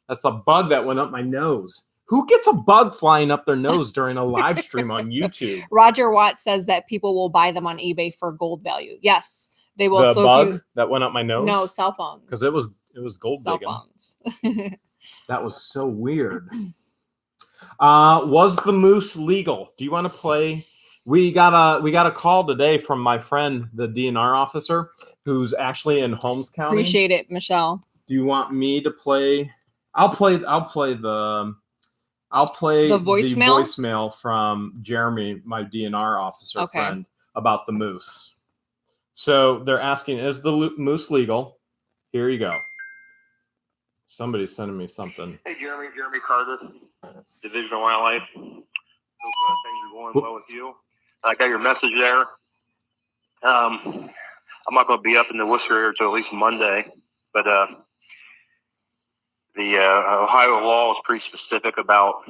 That's the bug that went up my nose. Who gets a bug flying up their nose during a live stream on YouTube? Roger Watt says that people will buy them on eBay for gold value. Yes. They will. The bug that went up my nose? No, cell phones. Because it was gold cell digging. Phones. That was so weird. Was the moose legal? Do you want to play? We got a call today from my friend, the DNR officer, who's actually in Holmes County. Appreciate it, Michelle. Do you want me to play? I'll play the voicemail from Jeremy, my DNR officer friend, about the moose. So they're asking, is the moose legal? Here you go. Somebody's sending me something. Hey, Jeremy Carter, Division of Wildlife. Hope things are going well with you. I got your message there. I'm not going to be up in the Wooster area until at least Monday, but the Ohio law is pretty specific about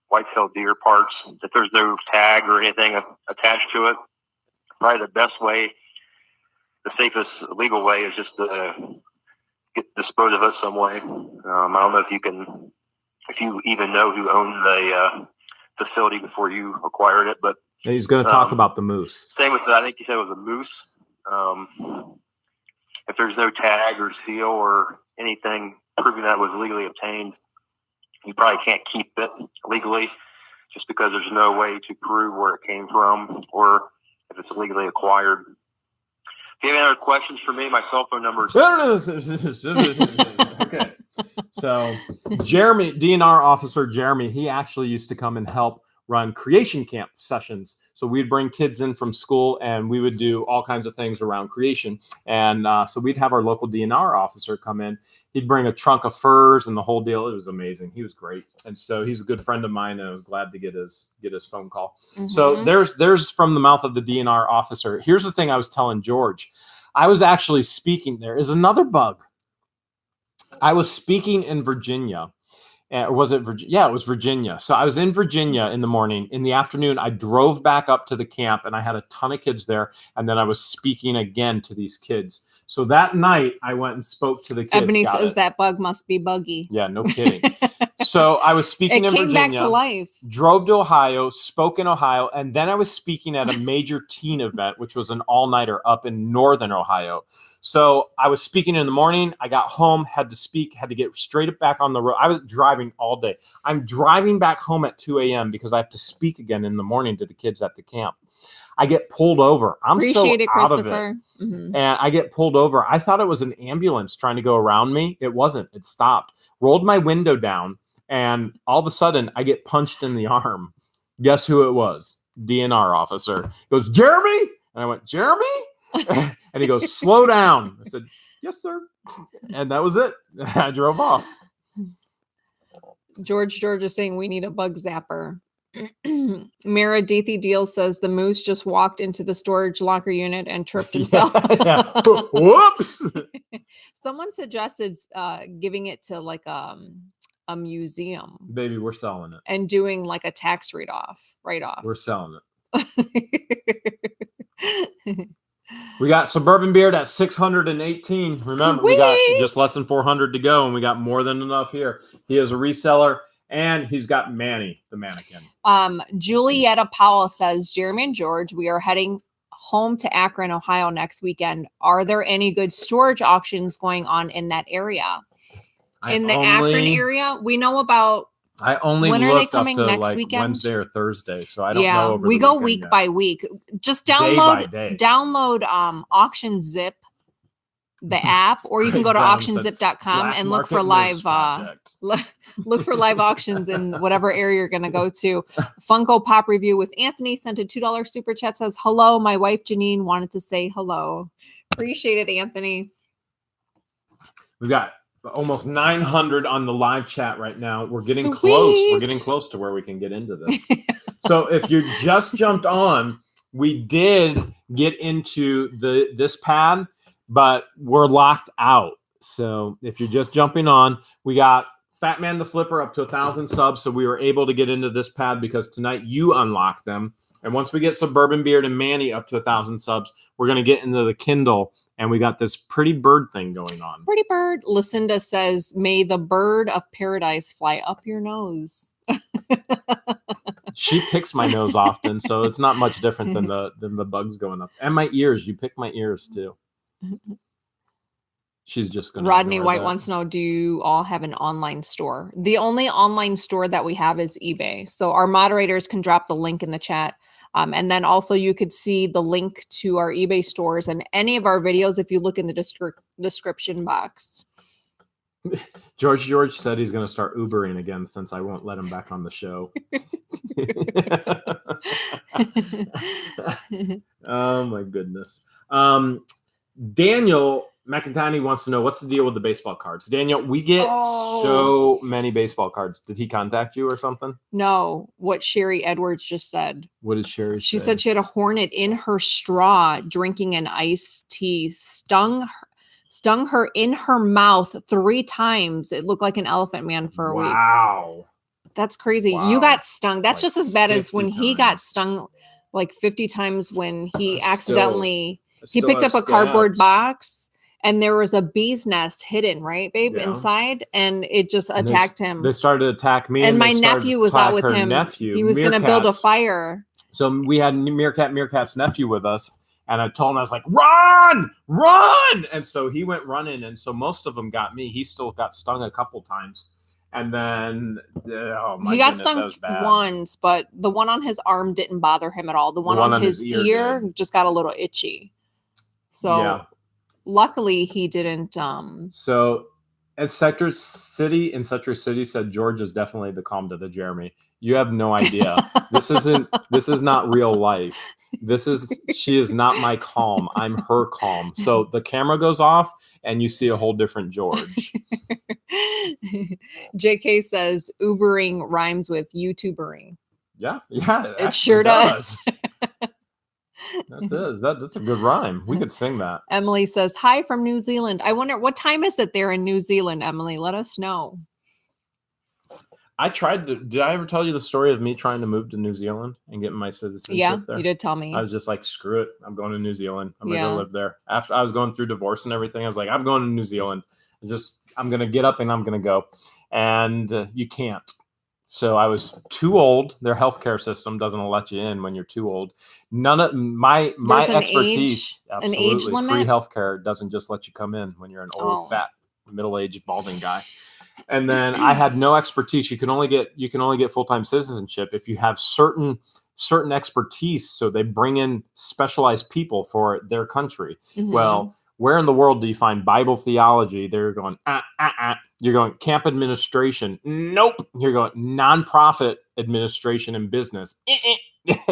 white-tailed deer parts, that there's no tag or anything attached to it. Probably the best way, the safest legal way is just to dispose of it some way. I don't know if you even know who owned the facility before you acquired it, but he's going to talk about the moose. Same with I think you said it was a moose. If there's no tag or seal or anything proving that was legally obtained, you probably can't keep it legally just because there's no way to prove where it came from or if it's legally acquired. If you have any other questions for me, my cell phone number is... Okay. So Jeremy, DNR officer Jeremy, he actually used to come and help run creation camp sessions. So we'd bring kids in from school and we would do all kinds of things around creation. And so we'd have our local DNR officer come in. He'd bring a trunk of furs and the whole deal. It was amazing. He was great. And so he's a good friend of mine and I was glad to get his phone call. Mm-hmm. So there's from the mouth of the DNR officer. Here's the thing I was telling George. I was actually speaking. There is another bug. I was speaking in Virginia. Or was it Virginia? Yeah, it was Virginia. So I was in Virginia in the morning. In the afternoon, I drove back up to the camp and I had a ton of kids there. And then I was speaking again to these kids. So that night I went and spoke to the kids. Ebony says that bug must be buggy. Yeah, no kidding. So I was speaking It in came Virginia, back to life. drove to Ohio, spoke in Ohio, and then I was speaking at a major teen event, which was an all-nighter up in northern Ohio. So I was speaking in the morning. I got home, had to speak, had to get straight back on the road. I was driving all day. I'm driving back home at 2 a.m. because I have to speak again in the morning to the kids at the camp. I get pulled over. I'm Appreciate it, so out of it. Christopher. Mm-hmm. And I get pulled over. I thought it was an ambulance trying to go around me. It wasn't. It stopped. Rolled my window down, and all of a sudden, I get punched in the arm. Guess who it was? DNR officer. He goes, Jeremy? And I went, Jeremy? And he goes, slow down. I said, yes, sir. And that was it. I drove off. George is saying we need a bug zapper. Mara Deethy Deal says the moose just walked into the storage locker unit and tripped and fell. Whoops. Someone suggested giving it to like a museum. Baby, we're selling it. And doing like a tax write-off. We're selling it. We got Suburban Beard at 618. Remember, we got just less than 400 to go, and we got more than enough here. He is a reseller. And he's got Manny, the mannequin. Julietta Powell says, Jeremy and George, we are heading home to Akron, Ohio next weekend. Are there any good storage auctions going on in that area? Akron area? We know about. I only when are they coming up to next like weekend? Wednesday or Thursday, so I don't know. We go week by week. Just download Auction Zip, the app, or you can go to auctionzip.com and look for live look for live auctions in whatever area you're going to go to. Funko Pop Review with Anthony sent a $2 super chat, says hello, my wife Janine wanted to say hello. Appreciate it, Anthony. We've got almost 900 on the live chat right now. We're getting close. We're getting close to where we can get into this. So if you just jumped on, we did get into this pad, but we're locked out. So if you're just jumping on, we got Fat Man the Flipper up to 1,000 subs. So we were able to get into this pad because tonight you unlock them. And once we get Suburban Beard and Manny up to 1,000 subs, we're going to get into the Kindle. And we got this pretty bird thing going on. Pretty bird. Lucinda says, may the bird of paradise fly up your nose. She picks my nose often, so it's not much different than the bugs going up. And my ears. You pick my ears too. She's just going to. Rodney White wants to know, do you all have an online store? The only online store that we have is eBay. So our moderators can drop the link in the chat. And then also you could see the link to our eBay stores and any of our videos if you look in the description box. George said he's going to start Ubering again since I won't let him back on the show. Oh, my goodness. Daniel McIntyre wants to know, what's the deal with the baseball cards? Daniel, we get so many baseball cards. Did he contact you or something? No, what Sherry Edwards just said. What did Sherry say? She said she had a hornet in her straw drinking an iced tea, stung her in her mouth 3 times. It looked like an elephant man for a week. Wow. That's crazy. Wow. You got stung. That's like just as bad as when he got stung like 50 times when he accidentally... He picked up a cardboard box and there was a bee's nest hidden, right, babe, inside, and it just attacked him. They started to attack me. And my nephew was out with him. He was going to build a fire. So we had Meerkat's nephew with us, and I told him, I was like, run! And so he went running, and so most of them got me. He still got stung a couple times. And then, he got stung once, but the one on his arm didn't bother him at all. The one on his ear just got a little itchy. So luckily he didn't. So at Sector City said George is definitely the calm to the Jeremy. You have no idea. This is not real life. She is not my calm. I'm her calm. So the camera goes off and you see a whole different George. JK says Ubering rhymes with YouTubering. Yeah, it sure does. That's a good rhyme. We could sing that. Emily says, hi from New Zealand. I wonder what time is it there in New Zealand, Emily? Let us know. Did I ever tell you the story of me trying to move to New Zealand and get my citizenship there? You did tell me. I was just like, screw it. I'm going to New Zealand. I'm going to live there. After I was going through divorce and everything, I was like, I'm going to New Zealand. I'm going to get up and I'm going to go. and you can't. So I was too old. Their healthcare system doesn't let you in when you're too old. None of my expertise, an age absolutely, limit? free healthcare doesn't just let you come in when you're an old, fat, middle-aged, balding guy. And then I had no expertise. You can only get full-time citizenship if you have certain expertise. So they bring in specialized people for their country. Mm-hmm. Well, where in the world do you find Bible theology? They're going, You're going camp administration. Nope. You're going nonprofit administration and business.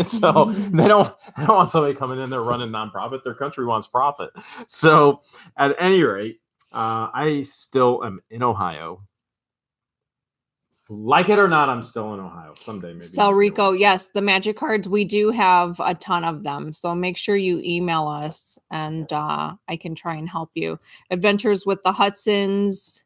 So they don't want somebody coming in there running nonprofit. Their country wants profit. So at any rate, I still am in Ohio. Like it or not, I'm still in Ohio. Someday, maybe. So Rico, yes, the magic cards, we do have a ton of them. So make sure you email us and I can try and help you. Adventures with the Hudsons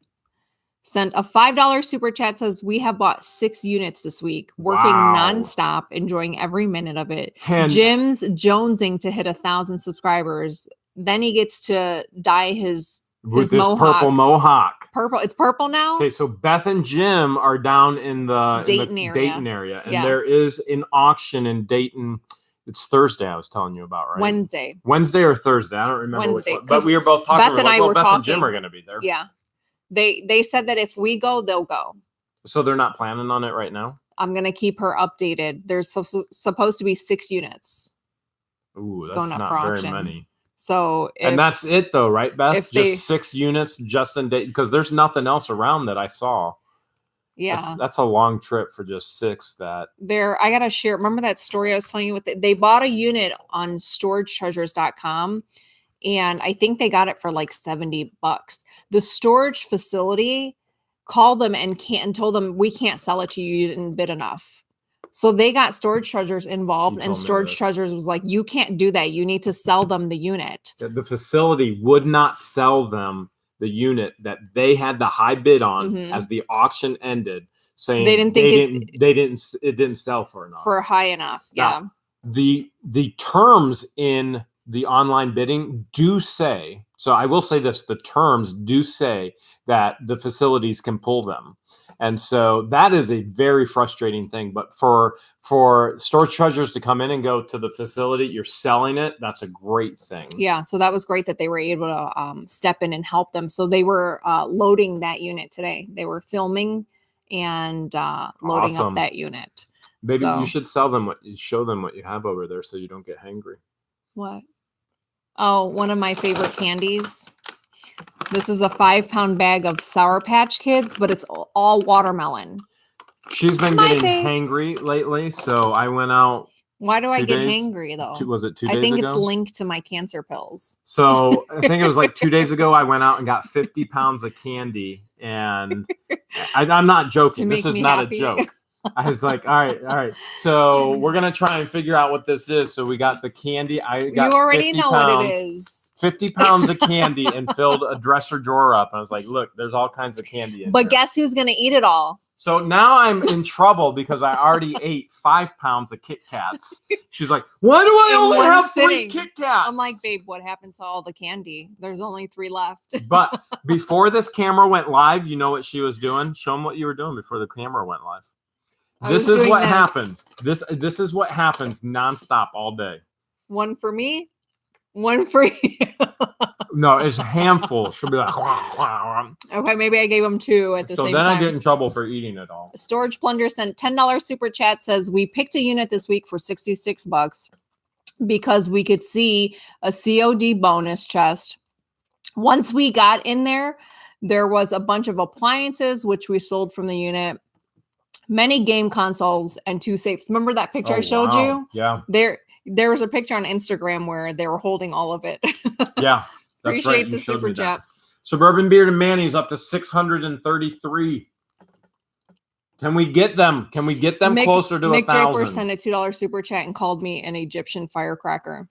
sent a $5 super chat, says we have bought 6 units this week, working nonstop, enjoying every minute of it. And Jim's jonesing to hit 1,000 subscribers. Then he gets to dye his mohawk. Purple mohawk. Purple. It's purple now. Okay, so Beth and Jim are down in the Dayton area, and there is an auction in Dayton. It's Thursday. I was telling you about, right? Wednesday or Thursday. I don't remember which one. But we were both talking. Beth and I were Beth talking. And Jim are going to be there. Yeah, they said that if we go, they'll go. So they're not planning on it right now. I'm going to keep her updated. There's supposed to be 6 units. Ooh, that's not very many. So and that's it though, right, Beth? Just 6 units just in Dayton, because there's nothing else around that I saw. Yeah, that's a long trip for just 6. That I gotta share. Remember that story I was telling you with they bought a unit on storagetreasures.com, and I think they got it for like $70. The storage facility called them and told them we can't sell it to you. You didn't bid enough. So they got Storage Treasures involved, and Storage Treasures was like, you can't do that. You need to sell them the unit. The facility would not sell them the unit that they had the high bid on as the auction ended, saying it didn't sell for enough. For high enough. Yeah. Now, the terms in the online bidding do say, so I will say this, the terms do say that the facilities can pull them. And so that is a very frustrating thing. But for Storage Treasures to come in and go to the facility, you're selling it. That's a great thing. Yeah. So that was great that they were able to step in and help them. So they were loading that unit today. They were filming and loading up that unit. Maybe you should show them what you have over there so you don't get hangry. What? Oh, one of my favorite candies. This is a 5-pound bag of Sour Patch Kids, but it's all watermelon. She's been getting hangry lately, so I went out. Why do I get hangry though? Was it 2 days ago? I think it's linked to my cancer pills. So I think it was like 2 days ago. I went out and got 50 pounds of candy, and I'm not joking. This is not a joke. I was like, all right. So we're gonna try and figure out what this is. So we got the candy. I got. You already know what it is. 50 pounds of candy and filled a dresser drawer up. I was like, look, there's all kinds of candy in But here. Guess who's going to eat it all? So now I'm in trouble because I already ate 5 pounds of Kit Kats. She's like, why do I only have 3 Kit Kats? I'm like, babe, what happened to all the candy? There's only 3 left. But before this camera went live, you know what she was doing? Show them what you were doing before the camera went live. This is what happens. This is what happens nonstop all day. One for me. One for you. No, it's a handful. She'll be like, okay, maybe I gave them 2 at the same time. So then I get in trouble for eating it all. Storage Plunder sent $10 super chat, says we picked a unit this week for $66 because we could see a COD bonus chest. Once we got in there, there was a bunch of appliances, which we sold from the unit, many game consoles, and 2 safes. Remember that picture I showed you? Yeah. There was a picture on Instagram where they were holding all of it. Yeah. Appreciate the super chat. Suburban Beard and Manny's up to 633. Can we get them? Can we get them closer to 1,000? Mick Draper sent a $2 super chat and called me an Egyptian firecracker.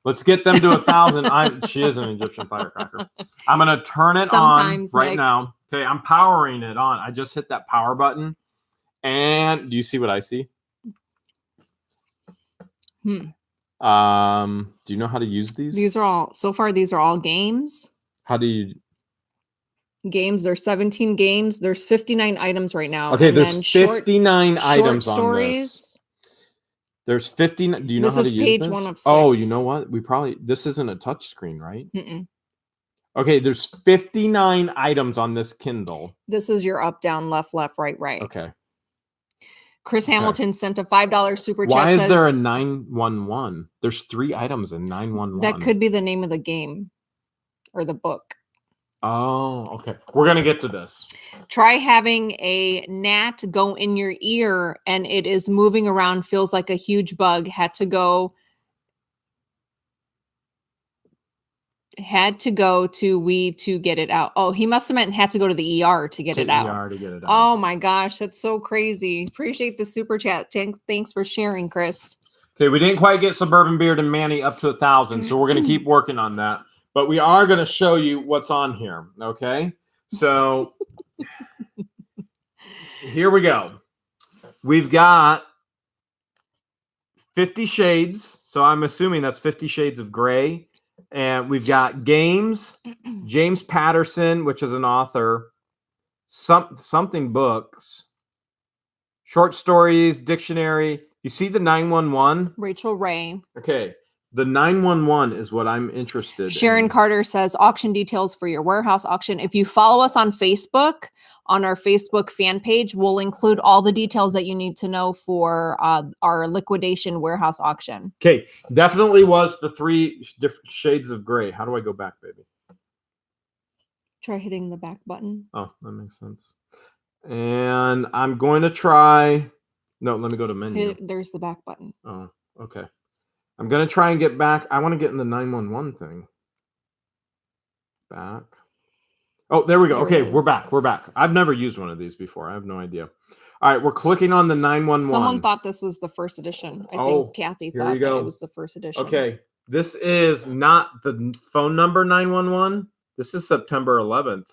Let's get them to 1,000. She is an Egyptian firecracker. I'm going to turn it on right now. Okay, I'm powering it on. I just hit that power button. And do you see what I see? Do you know how to use these? These are all, so far, these are all games. How do you? Games. There's 17 games. There's 59 items right now. Okay, and there's then 59 items short on this. stories. There's 50. Do you know This how is to use page this? 1 of 6. Oh, you know what? This isn't a touch screen, right? Mm-mm. Okay, there's 59 items on this Kindle. This is your up, down, left, right. Okay. Chris Hamilton sent a $5 super chat. Why is there a 911? There's 3 items in 911. That could be the name of the game or the book. Oh, okay. We're going to get to this. Try having a gnat go in your ear and it is moving around, feels like a huge bug. Had to go to get it out. Oh, he must have meant had to go to the ER to get it out. Oh my gosh, that's so crazy. Appreciate the super chat. Thanks for sharing, Chris. Okay, we didn't quite get Suburban Beard and Manny up to 1,000, so we're going to keep working on that. But we are going to show you what's on here, okay? So here we go. We've got 50 Shades, so I'm assuming that's 50 Shades of Gray. And we've got games, James Patterson, which is an author, something books, short stories, dictionary. You see the 911? Rachel Ray. Okay. The 911 is what I'm interested in. Sharon Carter says auction details for your warehouse auction. If you follow us on Facebook, on our Facebook fan page, we'll include all the details that you need to know for our liquidation warehouse auction. Okay. Definitely was the 3 different shades of gray. How do I go back, baby? Try hitting the back button. Oh, that makes sense. And I'm going to try. No, let me go to menu. There's the back button. Oh, okay. I'm going to try and get back. I want to get in the 911 thing. Back. Oh, there we go. Okay, we're back. We're back. I've never used one of these before. I have no idea. All right, we're clicking on the 911. Someone thought this was the first edition. I think Kathy thought that it was the first edition. Okay, this is not the phone number 911. This is September 11th.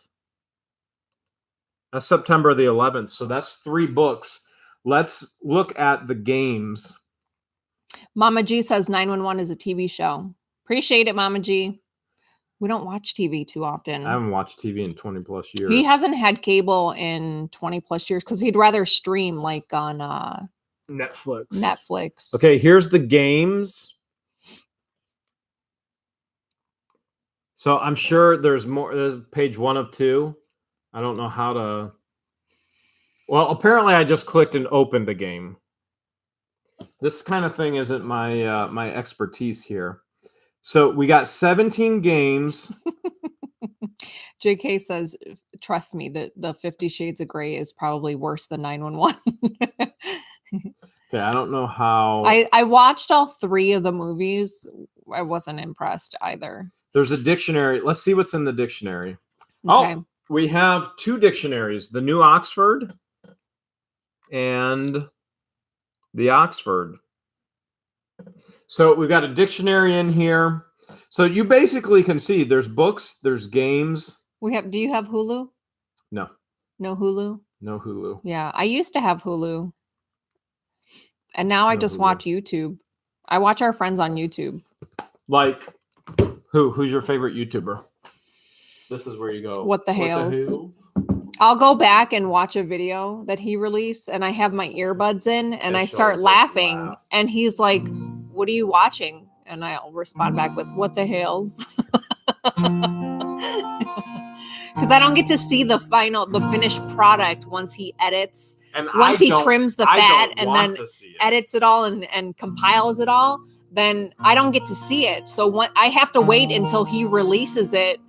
That's September the 11th. So that's 3 books. Let's look at the games. Mama G says 911 is a TV show. Appreciate it, Mama G. We don't watch TV too often. I haven't watched TV in 20 plus years. He hasn't had cable in 20 plus years because he'd rather stream like on Netflix. Okay, here's the games. So I'm sure there's more. There's page 1 of 2. I don't know how to. Well, apparently I just clicked and opened the game. This kind of thing isn't my my expertise here. So we got 17 games. JK says, trust me, the 50 Shades of Grey is probably worse than 911. Okay, I don't know how. I watched all 3 of the movies. I wasn't impressed either. There's a dictionary. Let's see what's in the dictionary. Okay. Oh, we have 2 dictionaries, the New Oxford and the Oxford. So we've got a dictionary in here. So you basically can see there's books, there's games. Do you have Hulu? No. No Hulu? No Hulu. Yeah, I used to have Hulu. And now I just watch YouTube. I watch our friends on YouTube. Like who? Who's your favorite YouTuber? This is where you go. What the Hales? I'll go back and watch a video that he released and I have my earbuds in and I start laughing and he's like, "What are you watching?" And I'll respond back with, "What the Hales?" Because I don't get to see the finished product once he edits, once he trims the fat and then edits it all and compiles it all. Then I don't get to see it. So I have to wait until he releases it,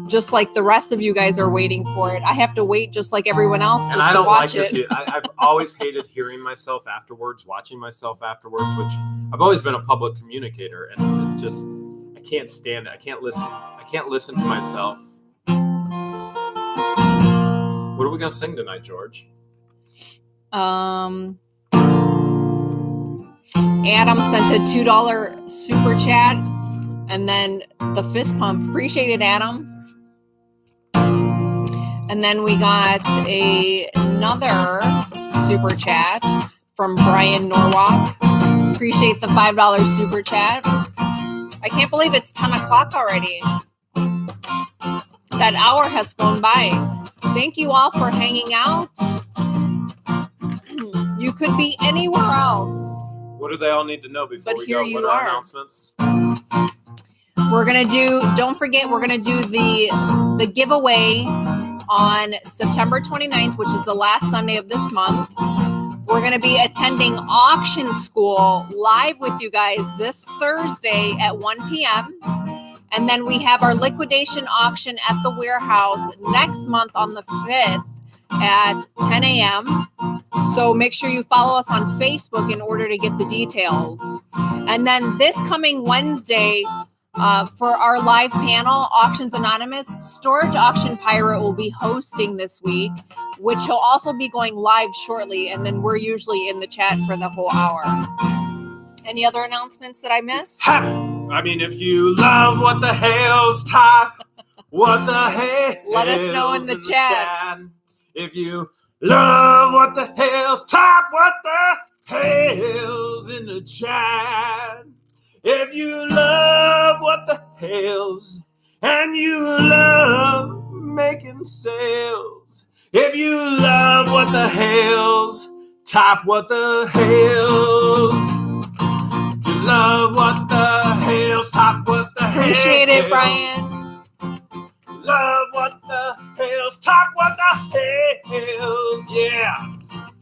just like the rest of you guys are waiting for it. I have to wait just like everyone else just to watch it. I've always hated hearing myself afterwards, watching myself afterwards, which I've always been a public communicator and just I can't stand it. I can't listen to myself. What are we gonna sing tonight, George? Adam sent a $2 super chat and then the fist pump. Appreciate it, Adam. And then we got another super chat from Brian Norwalk. Appreciate the $5 super chat. I can't believe it's 10 o'clock already. That hour has gone by. Thank you all for hanging out. You could be anywhere else. What do they all need to know before But we here go? you What are are. announcements? Don't forget, we're going to do the giveaway on September 29th, which is the last Sunday of this month. We're going to be attending Auction School live with you guys this Thursday at 1 p.m. And then we have our liquidation auction at the warehouse next month on the 5th at 10 a.m. So make sure you follow us on Facebook in order to get the details. And then this coming Wednesday, for our live panel, Auctions Anonymous, Storage Auction Pirate will be hosting this week, which he'll also be going live shortly. And then we're usually in the chat for the whole hour. Any other announcements that I missed? I mean, if you love what the Hales type, what the Hales Let us know in the chat. If you love what the Hales type, what the Hales in the chat. If you love what the Hales and you love making sales. If you love what the Hales, type what the Hales. If you love what the Hales, type what the Hales. Appreciate it, Brian. Love what the Hales, type what the Hales, yeah.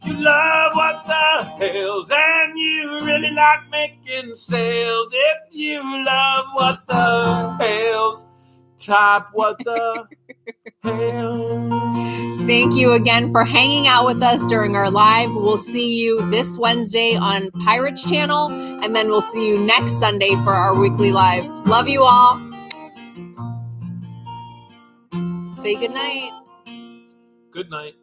You love what the Hales and you really like making sales. If you love what the Hales, type what the Hales. Thank you again for hanging out with us during our live. We'll see you this Wednesday on Pirates Channel, and then we'll see you next Sunday for our weekly live. Love you all. Say good night. Good night.